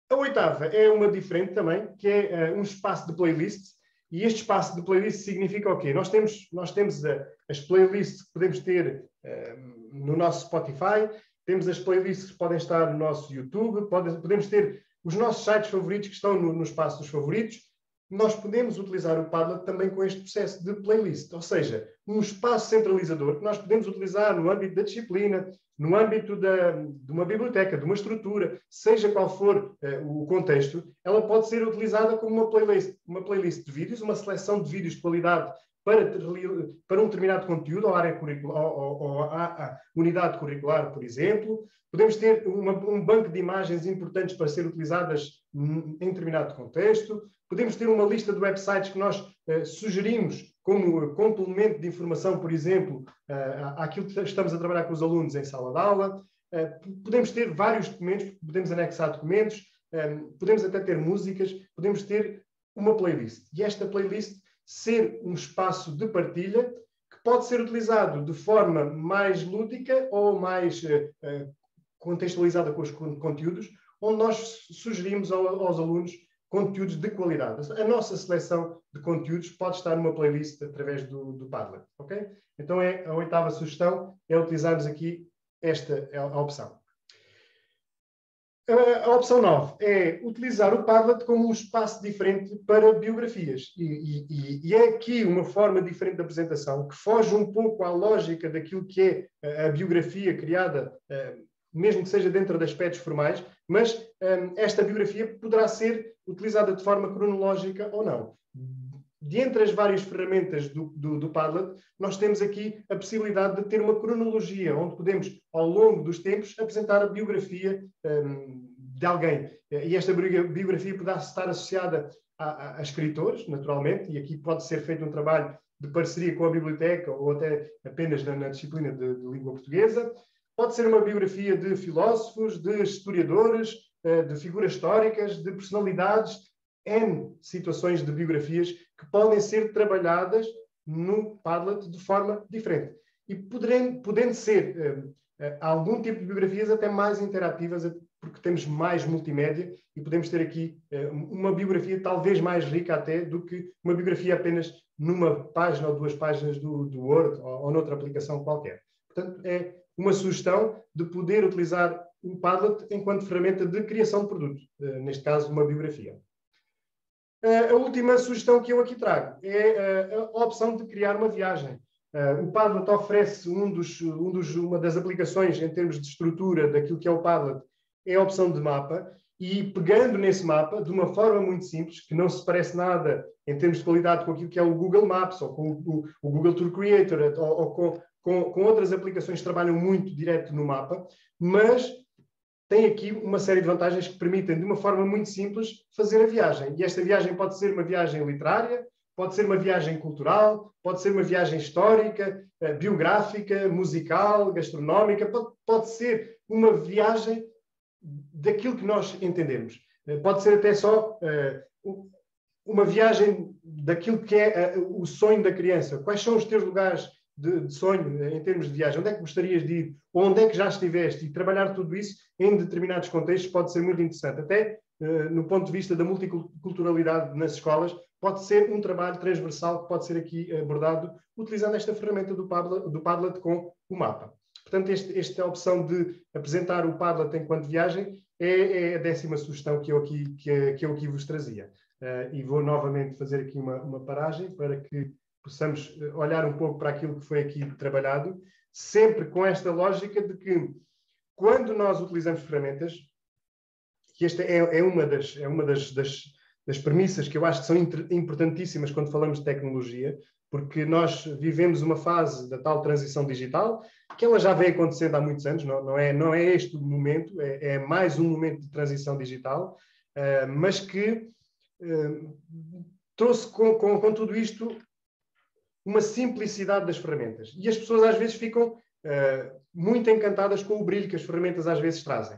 A oitava é uma diferente também, que é um espaço de playlist. E este espaço de playlist significa o quê? Nós temos as playlists que podemos ter no nosso Spotify, temos as playlists que podem estar no nosso YouTube, podemos ter os nossos sites favoritos que estão no espaço dos favoritos. Nós podemos utilizar o Padlet também com este processo de playlist, ou seja, um espaço centralizador que nós podemos utilizar no âmbito da disciplina, no âmbito de uma biblioteca, de uma estrutura, seja qual for o contexto, ela pode ser utilizada como uma playlist de vídeos, uma seleção de vídeos de qualidade para um determinado conteúdo, ou área curricular, ou a unidade curricular, por exemplo. Podemos ter um banco de imagens importantes para ser utilizadas em determinado contexto. Podemos ter uma lista de websites que nós sugerimos como complemento de informação, por exemplo, àquilo que estamos a trabalhar com os alunos em sala de aula. Podemos ter vários documentos, podemos anexar documentos, podemos até ter músicas, podemos ter uma playlist. E esta playlist ser um espaço de partilha que pode ser utilizado de forma mais lúdica ou mais contextualizada com os conteúdos, onde nós sugerimos aos alunos conteúdos de qualidade. A nossa seleção de conteúdos pode estar numa playlist através do Padlet, ok? Então a 8ª sugestão é utilizarmos aqui esta a opção. A opção 9 é utilizar o Padlet como um espaço diferente para biografias. E é aqui uma forma diferente de apresentação que foge um pouco à lógica daquilo que é a biografia criada, mesmo que seja dentro de aspectos formais, mas esta biografia poderá ser utilizada de forma cronológica ou não. De entre as várias ferramentas do Padlet, nós temos aqui a possibilidade de ter uma cronologia, onde podemos, ao longo dos tempos, apresentar a biografia de alguém. E esta biografia poderá estar associada a escritores, naturalmente, e aqui pode ser feito um trabalho de parceria com a biblioteca ou até apenas na disciplina de língua portuguesa. Pode ser uma biografia de filósofos, de historiadores, de figuras históricas, de personalidades, N situações de biografias que podem ser trabalhadas no Padlet de forma diferente. E podendo ser algum tipo de biografias até mais interativas, porque temos mais multimédia e podemos ter aqui uma biografia talvez mais rica até do que uma biografia apenas numa página ou 2 páginas do Word ou noutra aplicação qualquer. Portanto, é uma sugestão de poder utilizar o Padlet enquanto ferramenta de criação de produto, neste caso uma biografia. A última sugestão que eu aqui trago é a opção de criar uma viagem. O Padlet oferece uma das aplicações em termos de estrutura daquilo que é o Padlet, é a opção de mapa, e pegando nesse mapa, de uma forma muito simples, que não se parece nada em termos de qualidade com aquilo que é o Google Maps, ou com o Google Tour Creator, ou com outras aplicações que trabalham muito direto no mapa, mas tem aqui uma série de vantagens que permitem, de uma forma muito simples, fazer a viagem. E esta viagem pode ser uma viagem literária, pode ser uma viagem cultural, pode ser uma viagem histórica, biográfica, musical, gastronómica, pode ser uma viagem daquilo que nós entendemos. Pode ser até só uma viagem daquilo que é o sonho da criança. Quais são os teus lugares de sonho em termos de viagem? Onde é que gostarias de ir? Ou onde é que já estiveste? E trabalhar tudo isso em determinados contextos pode ser muito interessante. Até no ponto de vista da multiculturalidade nas escolas, pode ser um trabalho transversal que pode ser aqui abordado utilizando esta ferramenta do Padlet com o mapa. Portanto, esta opção de apresentar o Padlet enquanto viagem é a 10ª sugestão que eu aqui vos trazia. E vou novamente fazer aqui uma paragem para que possamos olhar um pouco para aquilo que foi aqui trabalhado, sempre com esta lógica de que, quando nós utilizamos ferramentas, que esta é uma das premissas que eu acho que são importantíssimas quando falamos de tecnologia, porque nós vivemos uma fase da tal transição digital, que ela já vem acontecendo há muitos anos, não é este o momento, é mais um momento de transição digital, mas que trouxe com tudo isto uma simplicidade das ferramentas. E as pessoas às vezes ficam muito encantadas com o brilho que as ferramentas às vezes trazem.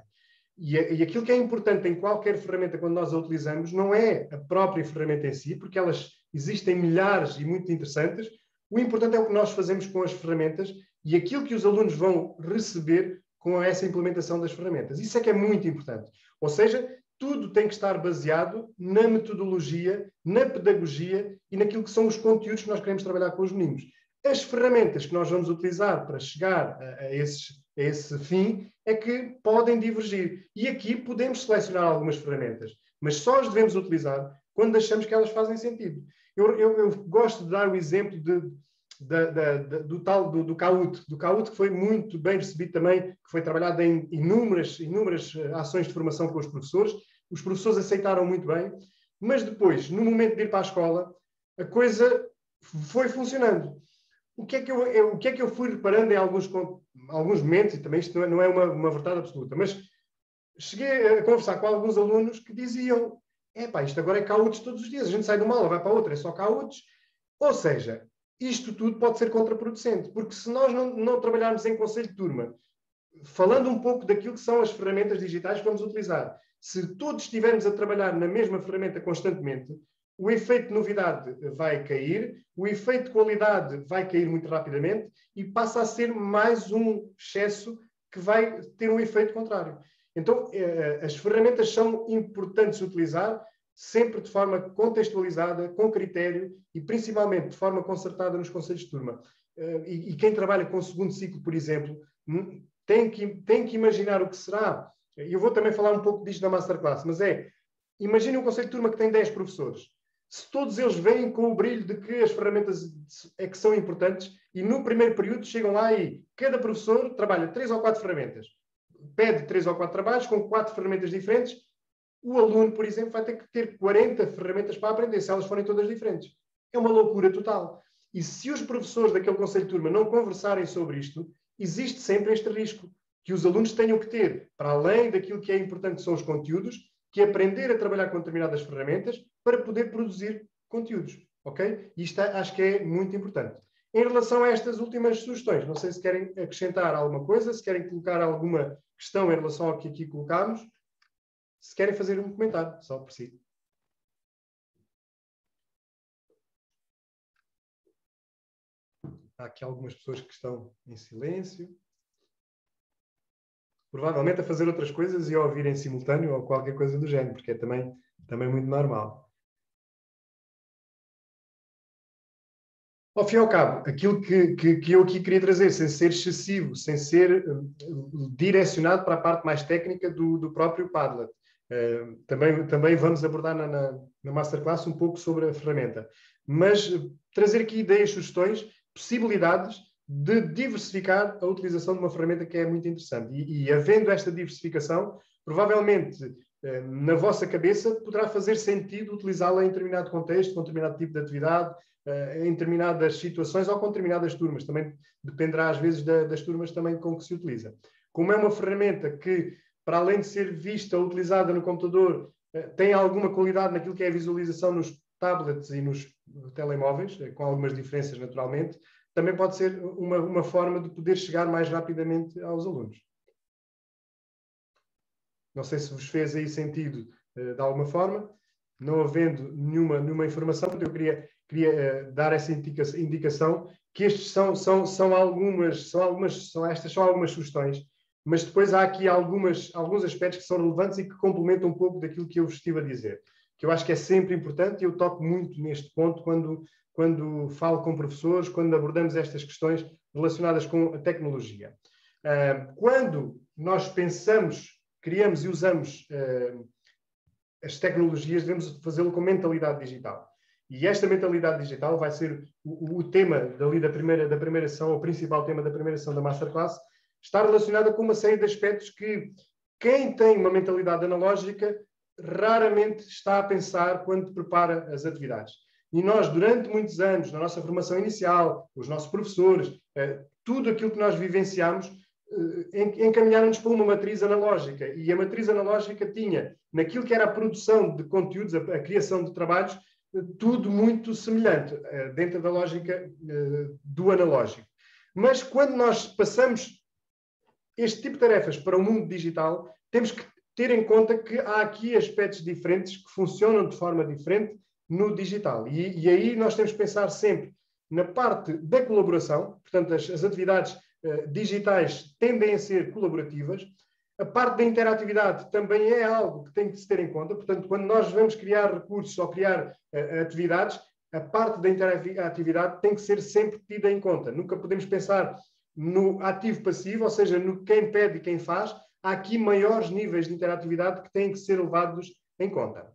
E aquilo que é importante em qualquer ferramenta, quando nós a utilizamos, não é a própria ferramenta em si, porque elas existem milhares e muito interessantes. O importante é o que nós fazemos com as ferramentas e aquilo que os alunos vão receber com essa implementação das ferramentas. Isso é que é muito importante. Ou seja, tudo tem que estar baseado na metodologia, na pedagogia e naquilo que são os conteúdos que nós queremos trabalhar com os meninos. As ferramentas que nós vamos utilizar para chegar a esse fim é que podem divergir. E aqui podemos selecionar algumas ferramentas, mas só as devemos utilizar quando achamos que elas fazem sentido. Eu gosto de dar o exemplo do CAUT, que foi muito bem recebido também, que foi trabalhado em inúmeras ações de formação com os professores aceitaram muito bem, mas depois, no momento de ir para a escola, a coisa foi funcionando. O que é que eu fui reparando em alguns momentos, e também isto não é uma verdade absoluta, mas cheguei a conversar com alguns alunos que diziam: isto agora é CAUTs todos os dias, a gente sai de uma aula, vai para a outra, é só CAUTs. Ou seja, isto tudo pode ser contraproducente, porque se nós não trabalharmos em conselho de turma, falando um pouco daquilo que são as ferramentas digitais que vamos utilizar, se todos estivermos a trabalhar na mesma ferramenta constantemente, o efeito de novidade vai cair, o efeito de qualidade vai cair muito rapidamente e passa a ser mais um excesso que vai ter um efeito contrário. Então, as ferramentas são importantes de utilizar, sempre de forma contextualizada, com critério e principalmente de forma concertada nos conselhos de turma. E quem trabalha com o segundo ciclo, por exemplo, tem que imaginar o que será. E eu vou também falar um pouco disto na Masterclass, mas imagine um conselho de turma que tem 10 professores. Se todos eles vêm com o brilho de que as ferramentas é que são importantes e no primeiro período chegam lá e cada professor trabalha 3 ou 4 ferramentas, pede 3 ou 4 trabalhos com 4 ferramentas diferentes, o aluno, por exemplo, vai ter que ter 40 ferramentas para aprender, se elas forem todas diferentes. É uma loucura total. E se os professores daquele conselho de turma não conversarem sobre isto, existe sempre este risco que os alunos tenham que ter, para além daquilo que é importante, que são os conteúdos, que aprender a trabalhar com determinadas ferramentas para poder produzir conteúdos. Ok? Isto acho que é muito importante. Em relação a estas últimas sugestões, não sei se querem acrescentar alguma coisa, se querem colocar alguma questão em relação ao que aqui colocámos, se querem fazer um comentário, só por si. Há aqui algumas pessoas que estão em silêncio. Provavelmente a fazer outras coisas e a ouvir em simultâneo ou qualquer coisa do género, porque é também muito normal. Ao fim e ao cabo, aquilo que eu aqui queria trazer, sem ser excessivo, sem ser direcionado para a parte mais técnica do próprio Padlet. Também vamos abordar na Masterclass um pouco sobre a ferramenta. Mas trazer aqui ideias, sugestões, possibilidades de diversificar a utilização de uma ferramenta que é muito interessante. E havendo esta diversificação, provavelmente na vossa cabeça poderá fazer sentido utilizá-la em determinado contexto, com determinado tipo de atividade, em determinadas situações ou com determinadas turmas. Também dependerá às vezes das turmas também com que se utiliza. Como é uma ferramenta que, para além de ser vista, utilizada no computador, tem alguma qualidade naquilo que é a visualização nos tablets e nos telemóveis, com algumas diferenças naturalmente, também pode ser uma forma de poder chegar mais rapidamente aos alunos. Não sei se vos fez aí sentido de alguma forma. Não havendo nenhuma informação, eu queria dar essa indicação que estes são algumas sugestões, mas depois há aqui alguns aspectos que são relevantes e que complementam um pouco daquilo que eu vos estive a dizer, que eu acho que é sempre importante e eu toco muito neste ponto quando falo com professores, quando abordamos estas questões relacionadas com a tecnologia. Quando nós pensamos, criamos e usamos as tecnologias, devemos fazê-lo com mentalidade digital. E esta mentalidade digital vai ser o tema da primeira sessão, o principal tema da primeira sessão da Masterclass, está relacionada com uma série de aspectos que quem tem uma mentalidade analógica raramente está a pensar quando prepara as atividades. E nós, durante muitos anos, na nossa formação inicial, os nossos professores, tudo aquilo que nós vivenciamos, encaminharam-nos para uma matriz analógica. E a matriz analógica tinha, naquilo que era a produção de conteúdos, a criação de trabalhos, tudo muito semelhante, dentro da lógica do analógico. Mas quando nós passamos este tipo de tarefas para o mundo digital, temos que ter em conta que há aqui aspectos diferentes que funcionam de forma diferente no digital. E aí nós temos que pensar sempre na parte da colaboração, portanto, as atividades digitais tendem a ser colaborativas. A parte da interatividade também é algo que tem que se ter em conta. Portanto, quando nós vamos criar recursos ou criar atividades, a parte da interatividade tem que ser sempre tida em conta. Nunca podemos pensar no ativo-passivo, ou seja, no quem pede e quem faz. Há aqui maiores níveis de interatividade que têm que ser levados em conta.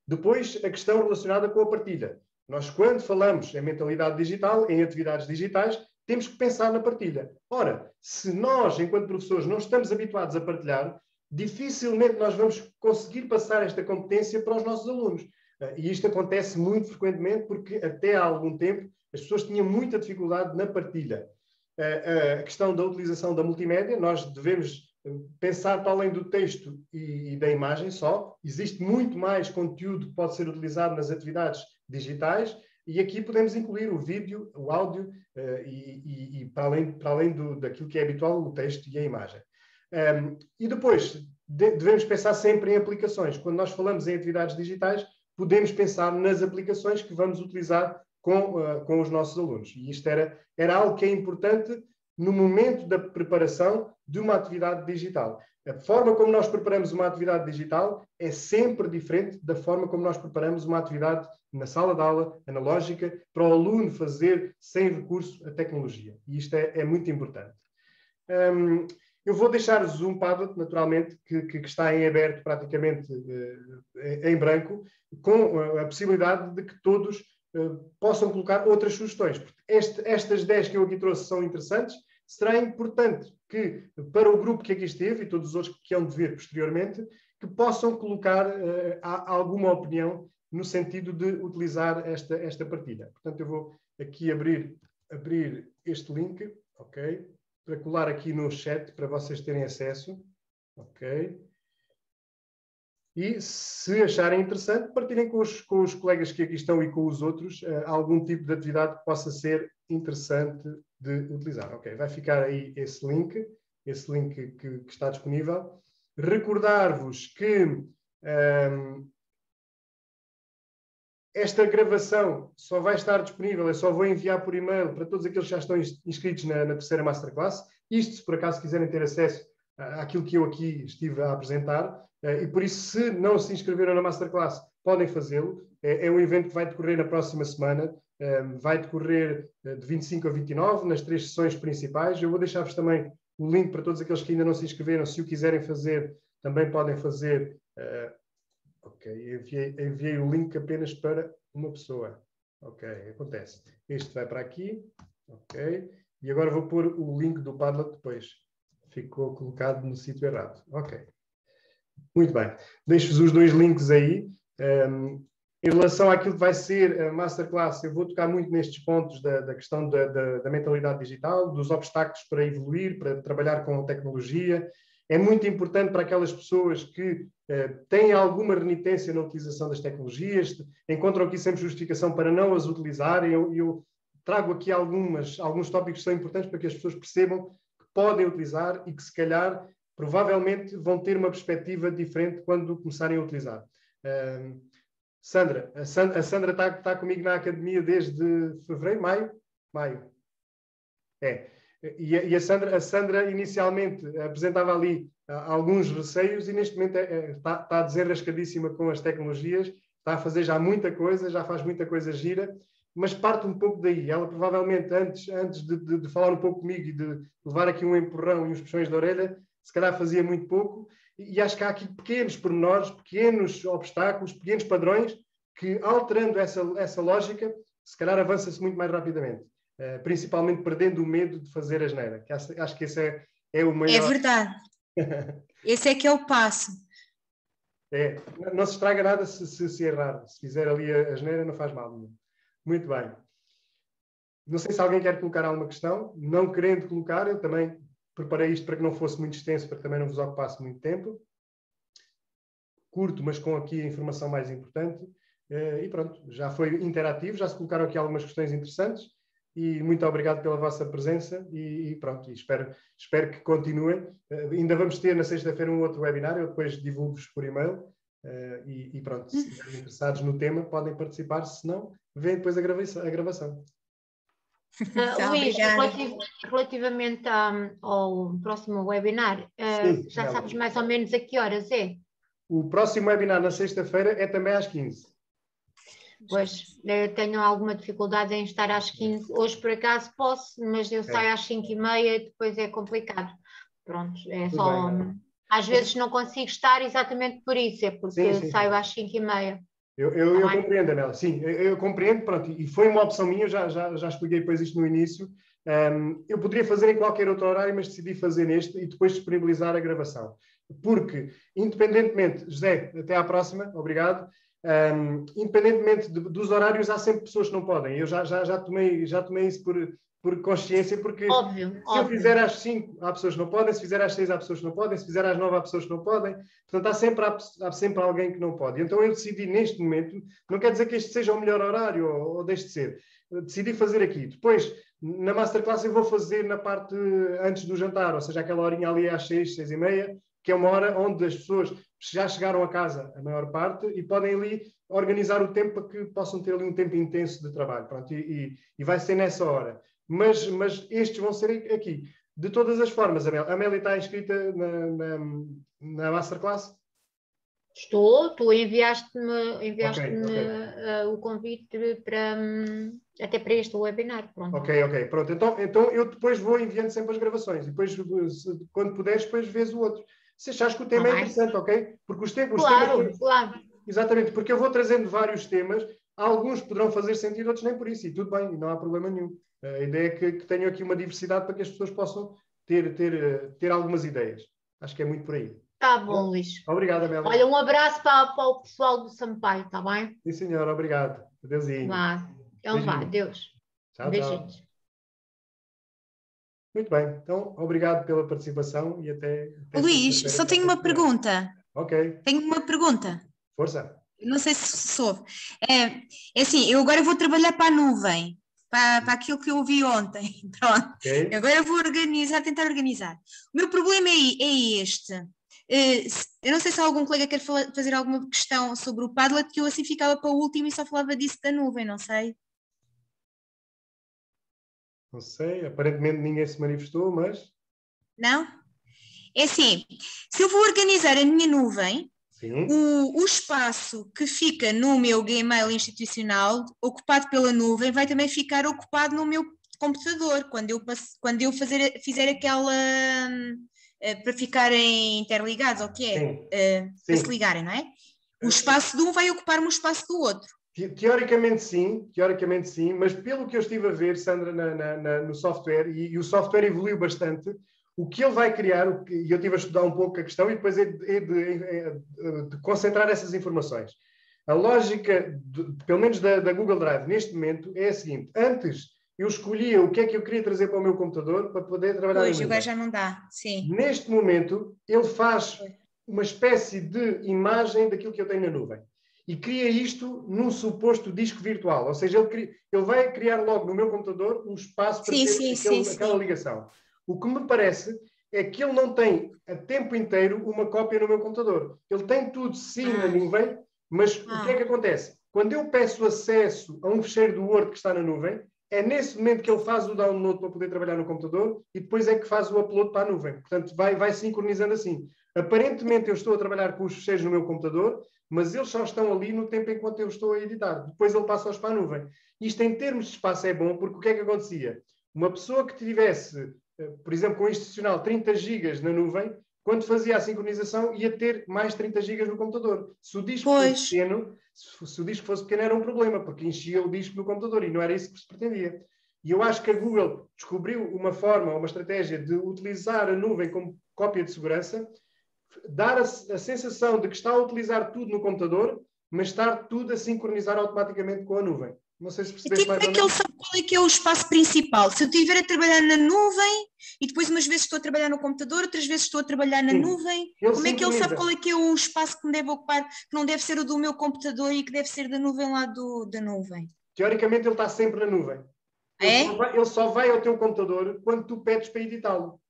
Depois, a questão relacionada com a partilha. Nós, quando falamos em mentalidade digital, em atividades digitais, temos que pensar na partilha. Ora, se nós, enquanto professores, não estamos habituados a partilhar, dificilmente nós vamos conseguir passar esta competência para os nossos alunos. E isto acontece muito frequentemente porque até há algum tempo as pessoas tinham muita dificuldade na partilha. A questão da utilização da multimédia, nós devemos pensar para além do texto e da imagem só. Existe muito mais conteúdo que pode ser utilizado nas atividades digitais e aqui podemos incluir o vídeo, o áudio e para além daquilo que é habitual, o texto e a imagem. E depois, devemos pensar sempre em aplicações. Quando nós falamos em atividades digitais, podemos pensar nas aplicações que vamos utilizar com os nossos alunos. E isto era algo que é importante no momento da preparação de uma atividade digital. A forma como nós preparamos uma atividade digital é sempre diferente da forma como nós preparamos uma atividade na sala de aula, analógica, para o aluno fazer sem recurso à tecnologia. E isto é muito importante. Eu vou deixar-vos um Padlet, naturalmente, que está em aberto, praticamente em branco, com a possibilidade de que todos possam colocar outras sugestões. Estas 10 que eu aqui trouxe são interessantes. Será importante que, para o grupo que aqui esteve, e todos os outros que hão de vir posteriormente, que possam colocar alguma opinião no sentido de utilizar esta partilha. Portanto, eu vou aqui abrir este link, ok? Para colar aqui no chat, para vocês terem acesso. Ok? E, se acharem interessante, partilhem com os colegas que aqui estão e com os outros algum tipo de atividade que possa ser interessante de utilizar. Ok, vai ficar aí esse link que está disponível. Recordar-vos que esta gravação só vai estar disponível, eu só vou enviar por e-mail para todos aqueles que já estão inscritos na terceira Masterclass. Isto, se por acaso quiserem ter acesso àquilo que eu aqui estive a apresentar. E por isso, se não se inscreveram na Masterclass, podem fazê-lo. É um evento que vai decorrer na próxima semana. Vai decorrer de 25 a 29, nas 3 sessões principais. Eu vou deixar-vos também o link para todos aqueles que ainda não se inscreveram. Se o quiserem fazer, também podem fazer. Ok, enviei o link apenas para uma pessoa. Ok, acontece. Este vai para aqui. Ok. E agora vou pôr o link do Padlet depois. Ficou colocado no sítio errado. Ok. Muito bem. Deixo-vos os 2 links aí. Em relação àquilo que vai ser a Masterclass, eu vou tocar muito nestes pontos da questão da mentalidade digital, dos obstáculos para evoluir, para trabalhar com tecnologia. É muito importante para aquelas pessoas que têm alguma renitência na utilização das tecnologias, encontram aqui sempre justificação para não as utilizarem. Eu trago aqui alguns tópicos que são importantes para que as pessoas percebam que podem utilizar e que, se calhar, provavelmente vão ter uma perspectiva diferente quando começarem a utilizar. Sandra, a Sandra está comigo na academia desde fevereiro, maio. E a Sandra inicialmente apresentava ali alguns receios e neste momento está desenrascadíssima com as tecnologias, está a fazer já muita coisa, já faz muita coisa gira, mas parte um pouco daí. Ela provavelmente, antes de falar um pouco comigo e de levar aqui um empurrão e uns puxões da orelha, se calhar fazia muito pouco, e acho que há aqui pequenos pormenores, pequenos obstáculos, pequenos padrões, que alterando essa lógica, se calhar avança-se muito mais rapidamente. Principalmente perdendo o medo de fazer asneira, que acho que esse é o maior... É verdade. Esse é que é o passo. Não se estraga nada se errar. Se fizer ali a asneira, não faz mal. Muito bem. Não sei se alguém quer colocar alguma questão. Não querendo colocar, eu também preparei isto para que não fosse muito extenso, para que também não vos ocupasse muito tempo. Curto, mas com aqui a informação mais importante. E pronto, já foi interativo, já se colocaram aqui algumas questões interessantes. E muito obrigado pela vossa presença e pronto, espero que continuem. Ainda vamos ter na sexta-feira um outro webinar, eu depois divulgo-vos por e-mail e pronto, se estiverem interessados no tema podem participar, se não, veem depois a gravação. Luís, relativamente ao próximo webinar, já sabes mais ou menos a que horas é? O próximo webinar na sexta-feira é também às 15. Pois, tenho alguma dificuldade em estar às 15. Hoje, por acaso, posso, mas eu saio às 5h30 e depois é complicado. Pronto, é Tudo só... bem. Às vezes não consigo estar exatamente por isso, é porque Sim. saio às 5h30. Eu compreendo, Anela, sim, eu compreendo, pronto, e foi uma opção minha, já expliquei depois isto no início. Eu poderia fazer em qualquer outro horário, mas decidi fazer neste e depois disponibilizar a gravação. Porque, independentemente, José, até à próxima, obrigado. Independentemente dos horários, há sempre pessoas que não podem. Eu já tomei isso por consciência, porque se eu fizer às 5, há pessoas que não podem, se fizer às 6, há pessoas que não podem, se fizer às 9, há pessoas que não podem. Portanto, há sempre alguém que não pode. Então, eu decidi neste momento, não quer dizer que este seja o melhor horário ou deixe de ser. Decidi fazer aqui. Depois, na Masterclass, eu vou fazer na parte antes do jantar, ou seja, aquela horinha ali às 6, 6 e meia, que é uma hora onde as pessoas já chegaram a casa, a maior parte, e podem ali organizar o tempo para que possam ter ali um tempo intenso de trabalho. Pronto, e vai ser nessa hora. Mas estes vão ser aqui. De todas as formas, a Amélia está inscrita na Masterclass? Tu enviaste-me Okay. o convite até para este webinar. Pronto. Ok. Pronto, então eu depois vou enviando sempre as gravações. E depois, quando puderes, depois vês o outro. Se achares que o tema é interessante, ok? Porque os temas... Claro. Exatamente, porque eu vou trazendo vários temas, alguns poderão fazer sentido, outros nem por isso, e tudo bem, não há problema nenhum. A ideia é que tenho aqui uma diversidade para que as pessoas possam ter algumas ideias. Acho que é muito por aí. Tá bom, Luís. Obrigado, Amélia. Olha, um abraço para o pessoal do Sampaio, tá bem? Sim, senhora, obrigado. Adeusinho. Vá. Então vá, Deus. Tchau. Beijinhos. Muito bem, então obrigado pela participação e até Luís, só tenho uma pergunta. Ok. Tenho uma pergunta. Força. Não sei se soube. É assim, eu agora vou trabalhar para a nuvem, para aquilo que eu ouvi ontem. Pronto. Okay. Agora vou tentar organizar. O meu problema é este. Eu não sei se algum colega quer fazer alguma questão sobre o Padlet, que eu assim ficava para o último e só falava disso da nuvem, não sei. Não sei, aparentemente ninguém se manifestou, mas... Não? É assim, se eu vou organizar a minha nuvem, o espaço que fica no meu Gmail institucional, ocupado pela nuvem, vai também ficar ocupado no meu computador, quando eu fizer aquela... para ficarem interligados, ou o que é? Para se ligarem, não é? O espaço de um vai ocupar-me o espaço do outro. Teoricamente sim, mas pelo que eu estive a ver, Sandra, no software, e o software evoluiu bastante, o que ele vai criar, e eu estive a estudar um pouco a questão, e depois é de concentrar essas informações. A lógica, pelo menos da Google Drive, neste momento, é a seguinte: antes eu escolhia o que é que eu queria trazer para o meu computador para poder trabalhar na nuvem. Pois, agora já não dá, sim. Neste momento, ele faz uma espécie de imagem daquilo que eu tenho na nuvem. E cria isto num suposto disco virtual. Ou seja, ele vai criar logo no meu computador um espaço para ter aquela ligação. O que me parece é que ele não tem a tempo inteiro uma cópia no meu computador. Ele tem tudo sim na nuvem, mas o que é que acontece? Quando eu peço acesso a um fecheiro do Word que está na nuvem, é nesse momento que ele faz o download para poder trabalhar no computador e depois é que faz o upload para a nuvem. Portanto, vai sincronizando assim. Aparentemente eu estou a trabalhar com os fecheiros no meu computador, mas eles só estão ali no tempo enquanto eu estou a editar. Depois ele passa-os para a nuvem. Isto em termos de espaço é bom, porque o que é que acontecia? Uma pessoa que tivesse, por exemplo, com o institucional 30 GB na nuvem, quando fazia a sincronização ia ter mais 30 GB no computador. Se o disco fosse pequeno, era um problema, porque enchia o disco no computador e não era isso que se pretendia. E eu acho que a Google descobriu uma forma, uma estratégia de utilizar a nuvem como cópia de segurança, dar a sensação de que está a utilizar tudo no computador, mas estar tudo a sincronizar automaticamente com a nuvem. Não sei se percebeste mais ou menos. Como é que ele sabe qual é que é o espaço principal? Se eu estiver a trabalhar na nuvem e depois umas vezes estou a trabalhar no computador, outras vezes estou a trabalhar na nuvem, como é que ele sabe qual é que é o espaço que me deve ocupar, que não deve ser o do meu computador e que deve ser da nuvem lá da nuvem? Teoricamente ele está sempre na nuvem. Ele só vai ao teu computador quando tu pedes para editá-lo.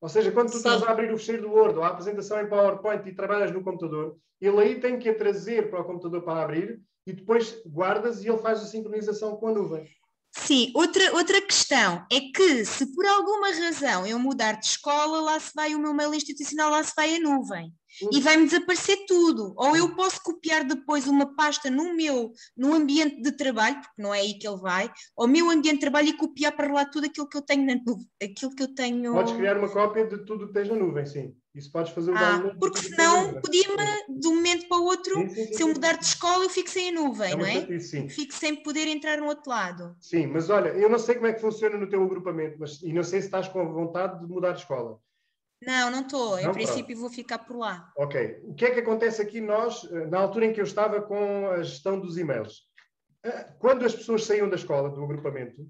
Ou seja, quando tu estás a abrir o fecheiro do Word ou a apresentação em PowerPoint e trabalhas no computador, ele aí tem que a trazer para o computador para abrir e depois guardas e ele faz a sincronização com a nuvem. Sim, outra questão é que se por alguma razão eu mudar de escola, lá se vai o meu mail institucional, lá se vai a nuvem. e vai-me desaparecer tudo. Ou eu posso copiar depois uma pasta no ambiente de trabalho, porque não é aí que ele vai, ao meu ambiente de trabalho e copiar para lá tudo aquilo que eu tenho na nuvem, aquilo que eu tenho... Podes criar uma cópia de tudo que tens na nuvem, sim. Isso podes fazer o download de porque tudo que tens na senão nuvem. podia-me, de um momento para o outro, Sim, se eu mudar de escola, eu fico sem a nuvem, não é? chatice, sim. Fico sem poder entrar no outro lado. Sim, mas olha, eu não sei como é que funciona no teu agrupamento, e não sei se estás com vontade de mudar de escola. Não estou. Em princípio pronto. vou ficar por lá. Ok. O que é que acontece aqui nós, na altura em que eu estava com a gestão dos e-mails? Quando as pessoas saíam da escola, do agrupamento,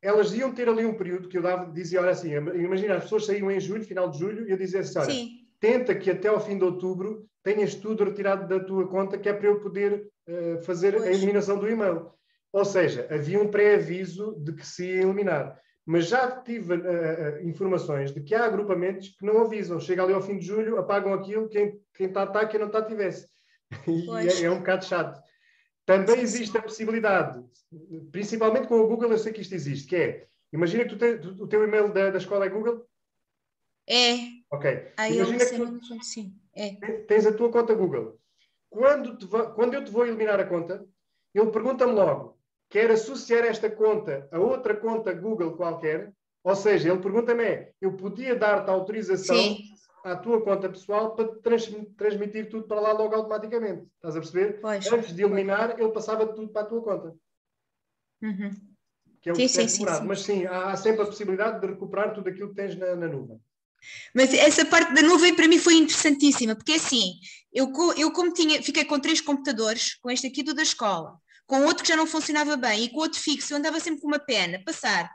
elas iam ter ali um período que eu dizia, olha assim, imagina, as pessoas saíam em julho, final de julho, e eu dizia assim, olha, Sim. tenta que até ao fim de outubro tenhas tudo retirado da tua conta, que é para eu poder fazer a eliminação do e-mail. Ou seja, havia um pré-aviso de que se ia eliminar. Mas já tive informações de que há agrupamentos que não avisam. Chega ali ao fim de julho, apagam aquilo, quem está, quem não está, tivesse. E é um bocado chato. Também existe a possibilidade, principalmente com o Google, eu sei que isto existe, que é, imagina que o teu e-mail da escola é Google? É. Ok. Aí Imagina que tens a tua conta Google. Quando eu te vou eliminar a conta, ele pergunta-me logo, quer associar esta conta a outra conta Google qualquer? Ou seja, ele pergunta-me, eu podia dar-te autorização à tua conta pessoal para transmitir tudo para lá logo automaticamente. Estás a perceber? Antes de eliminar, ele passava tudo para a tua conta. Uhum. Que é o processo demorado. Mas sim, há sempre a possibilidade de recuperar tudo aquilo que tens na nuvem. Mas essa parte da nuvem para mim foi interessantíssima, porque assim, eu como fiquei com 3 computadores, com este aqui do da escola, com outro que já não funcionava bem e com outro fixo, eu andava sempre com uma pena, passar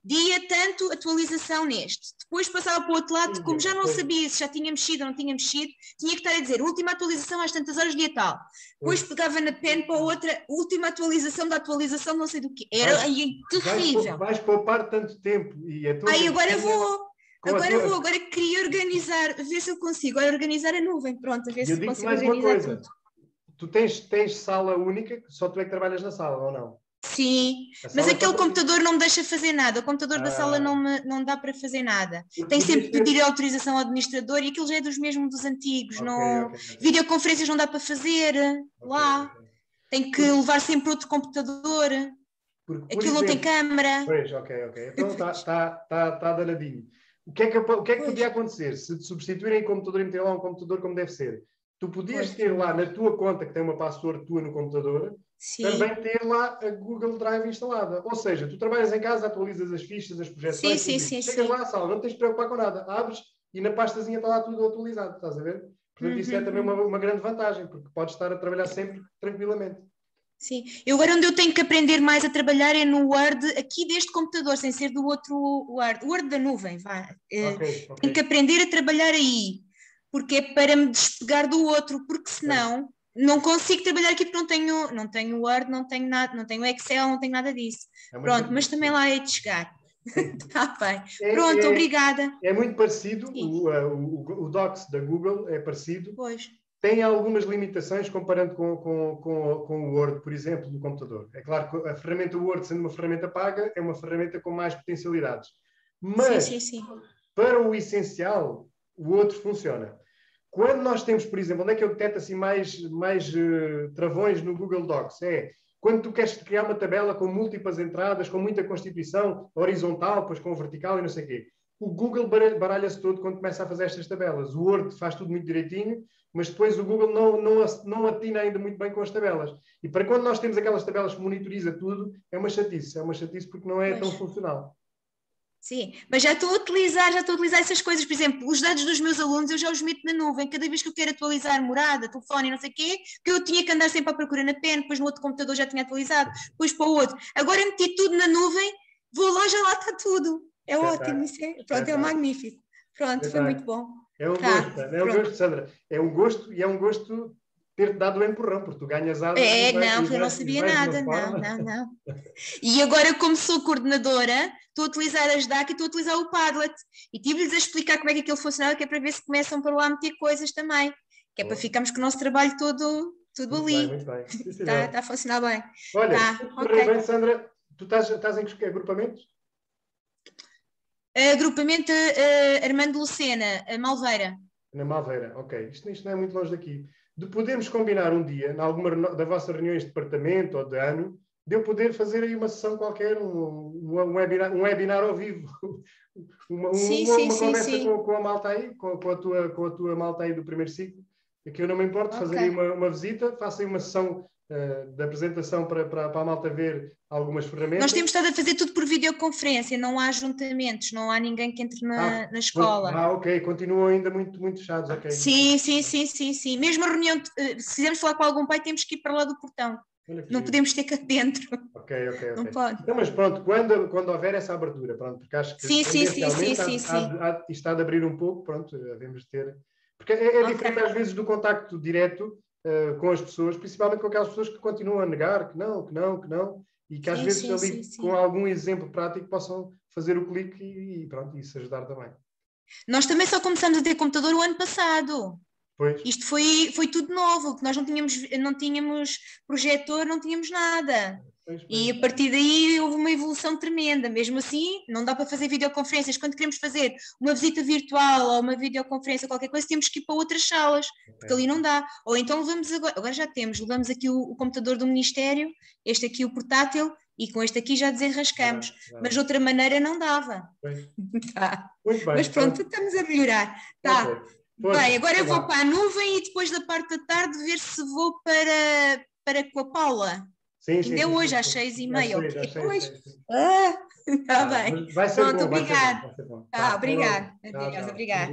dia tanto, atualização neste, depois passava para o outro lado, como já não sabia se já tinha mexido ou não tinha mexido, tinha que estar a dizer, última atualização às tantas horas, dia tal, depois pegava na pena para a outra, última atualização da atualização, não sei do que, era terrível. Vais poupar tanto tempo e Agora queria organizar, ver se eu consigo organizar a nuvem, pronto, a ver se consigo organizar tudo. Tu tens sala única, só tu é que trabalhas na sala, ou não? Sim, mas aquele computador não me deixa fazer nada, o computador da sala não dá para fazer nada. Tem sempre que pedir autorização ao administrador e aquilo já é dos mesmos dos antigos. Videoconferências não dá para fazer lá, tem que levar sempre outro computador, aquilo não tem câmara. Pois, ok. Então está danadinho. O que é que podia acontecer se te substituírem o computador e meter lá um computador como deve ser? Tu podias ter lá na tua conta, que tem uma password tua no computador, também ter lá a Google Drive instalada. Ou seja, tu trabalhas em casa, atualizas as fichas, as projeções, chegas lá à sala, não tens de preocupar com nada, abres e na pastazinha está lá tudo atualizado, estás a ver? Portanto, isso é também uma grande vantagem, porque podes estar a trabalhar sempre tranquilamente. Sim, agora onde eu tenho que aprender mais a trabalhar é no Word, aqui deste computador, sem ser do outro Word, o Word da nuvem, vá. Tenho que aprender a trabalhar aí, porque é para me despegar do outro, porque senão não consigo trabalhar aqui porque não tenho Word, não tenho nada, não tenho Excel, não tenho nada disso. Pronto, mas também lá é de chegar. Está bem. Pronto, obrigada. É muito parecido, o Docs da Google é parecido. Pois. Tem algumas limitações comparando com o Word, por exemplo, no computador. É claro que a ferramenta Word, sendo uma ferramenta paga, é uma ferramenta com mais potencialidades. Mas, para o essencial, o outro funciona. Quando nós temos, por exemplo, onde é que eu detecto assim, mais travões no Google Docs? É quando tu queres criar uma tabela com múltiplas entradas, com muita constituição, horizontal, depois com vertical e não sei o quê. O Google baralha-se todo quando começa a fazer estas tabelas. O Word faz tudo muito direitinho, mas depois o Google não atina ainda muito bem com as tabelas. E para quando nós temos aquelas tabelas que monitoriza tudo, é uma chatice porque não é tão funcional. Sim, mas já estou a utilizar essas coisas. Por exemplo, os dados dos meus alunos eu já os meto na nuvem. Cada vez que eu quero atualizar morada, telefone e não sei o quê, que eu tinha que andar sempre à procura na pen, depois no outro computador já tinha atualizado, depois para o outro. Agora meti tudo na nuvem, vou lá, já lá está tudo. É ótimo, isso é magnífico. Pronto, foi muito bom. É um gosto, Sandra. É um gosto e é um gosto ter-te dado o empurrão, porque tu ganhas asas. Eu não sabia nada, não. E agora, como sou coordenadora, estou a utilizar as DAC e estou a utilizar o Padlet. E tive-lhes a explicar como é que aquilo funcionava, que é para ver se começam para lá meter coisas também. Que é para ficarmos com o nosso trabalho todo ali. Muito bem. Está a funcionar bem. Olha, bem, Sandra, tu estás em que agrupamento? Agrupamento Armando Lucena, Malveira. Na Malveira, ok. Isto não é muito longe daqui. De podermos combinar um dia, em alguma das vossas reuniões de departamento ou de ano, de eu poder fazer aí uma sessão qualquer, um webinar ao vivo. uma conversa com a malta aí, com a tua malta aí do primeiro ciclo. Que eu não me importo de fazer aí uma visita, faço aí uma sessão de apresentação para a malta ver algumas ferramentas. Nós temos estado a fazer tudo por videoconferência, não há ajuntamentos, não há ninguém que entre na escola. Ok, continuam ainda muito fechados, ok. Sim. Mesmo a reunião, se quisermos falar com algum pai, temos que ir para lá do portão. Não podemos ter cá dentro. Ok. Não pode. Então, mas pronto, quando houver essa abertura, pronto, porque acho que sim. está de abrir um pouco, pronto, devemos ter... Porque é diferente às vezes do contacto direto com as pessoas, principalmente com aquelas pessoas que continuam a negar, que não, e que às vezes ali com algum exemplo prático possam fazer o clique e pronto, isso ajudar também. Nós também só começamos a ter computador o ano passado. Pois. Isto foi tudo novo, que nós não tínhamos projetor, não tínhamos nada. Pois. E a partir daí houve uma evolução tremenda. Mesmo assim, não dá para fazer videoconferências. Quando queremos fazer uma visita virtual ou uma videoconferência, qualquer coisa, temos que ir para outras salas, porque ali não dá. Ou então agora já levamos aqui o computador do Ministério, este aqui o portátil, e com este aqui já desenrascamos. Mas de outra maneira não dava. Tá. Muito bem. Mas pronto, estamos a melhorar. Tá. Okay. Bem, agora eu vou para a nuvem e depois da parte da tarde ver se vou para com a Paula. Ainda é hoje às 6h30. Está bem. Vai ser pronto, bom, obrigado. Vai ser bom. Obrigado. Adeus, obrigado.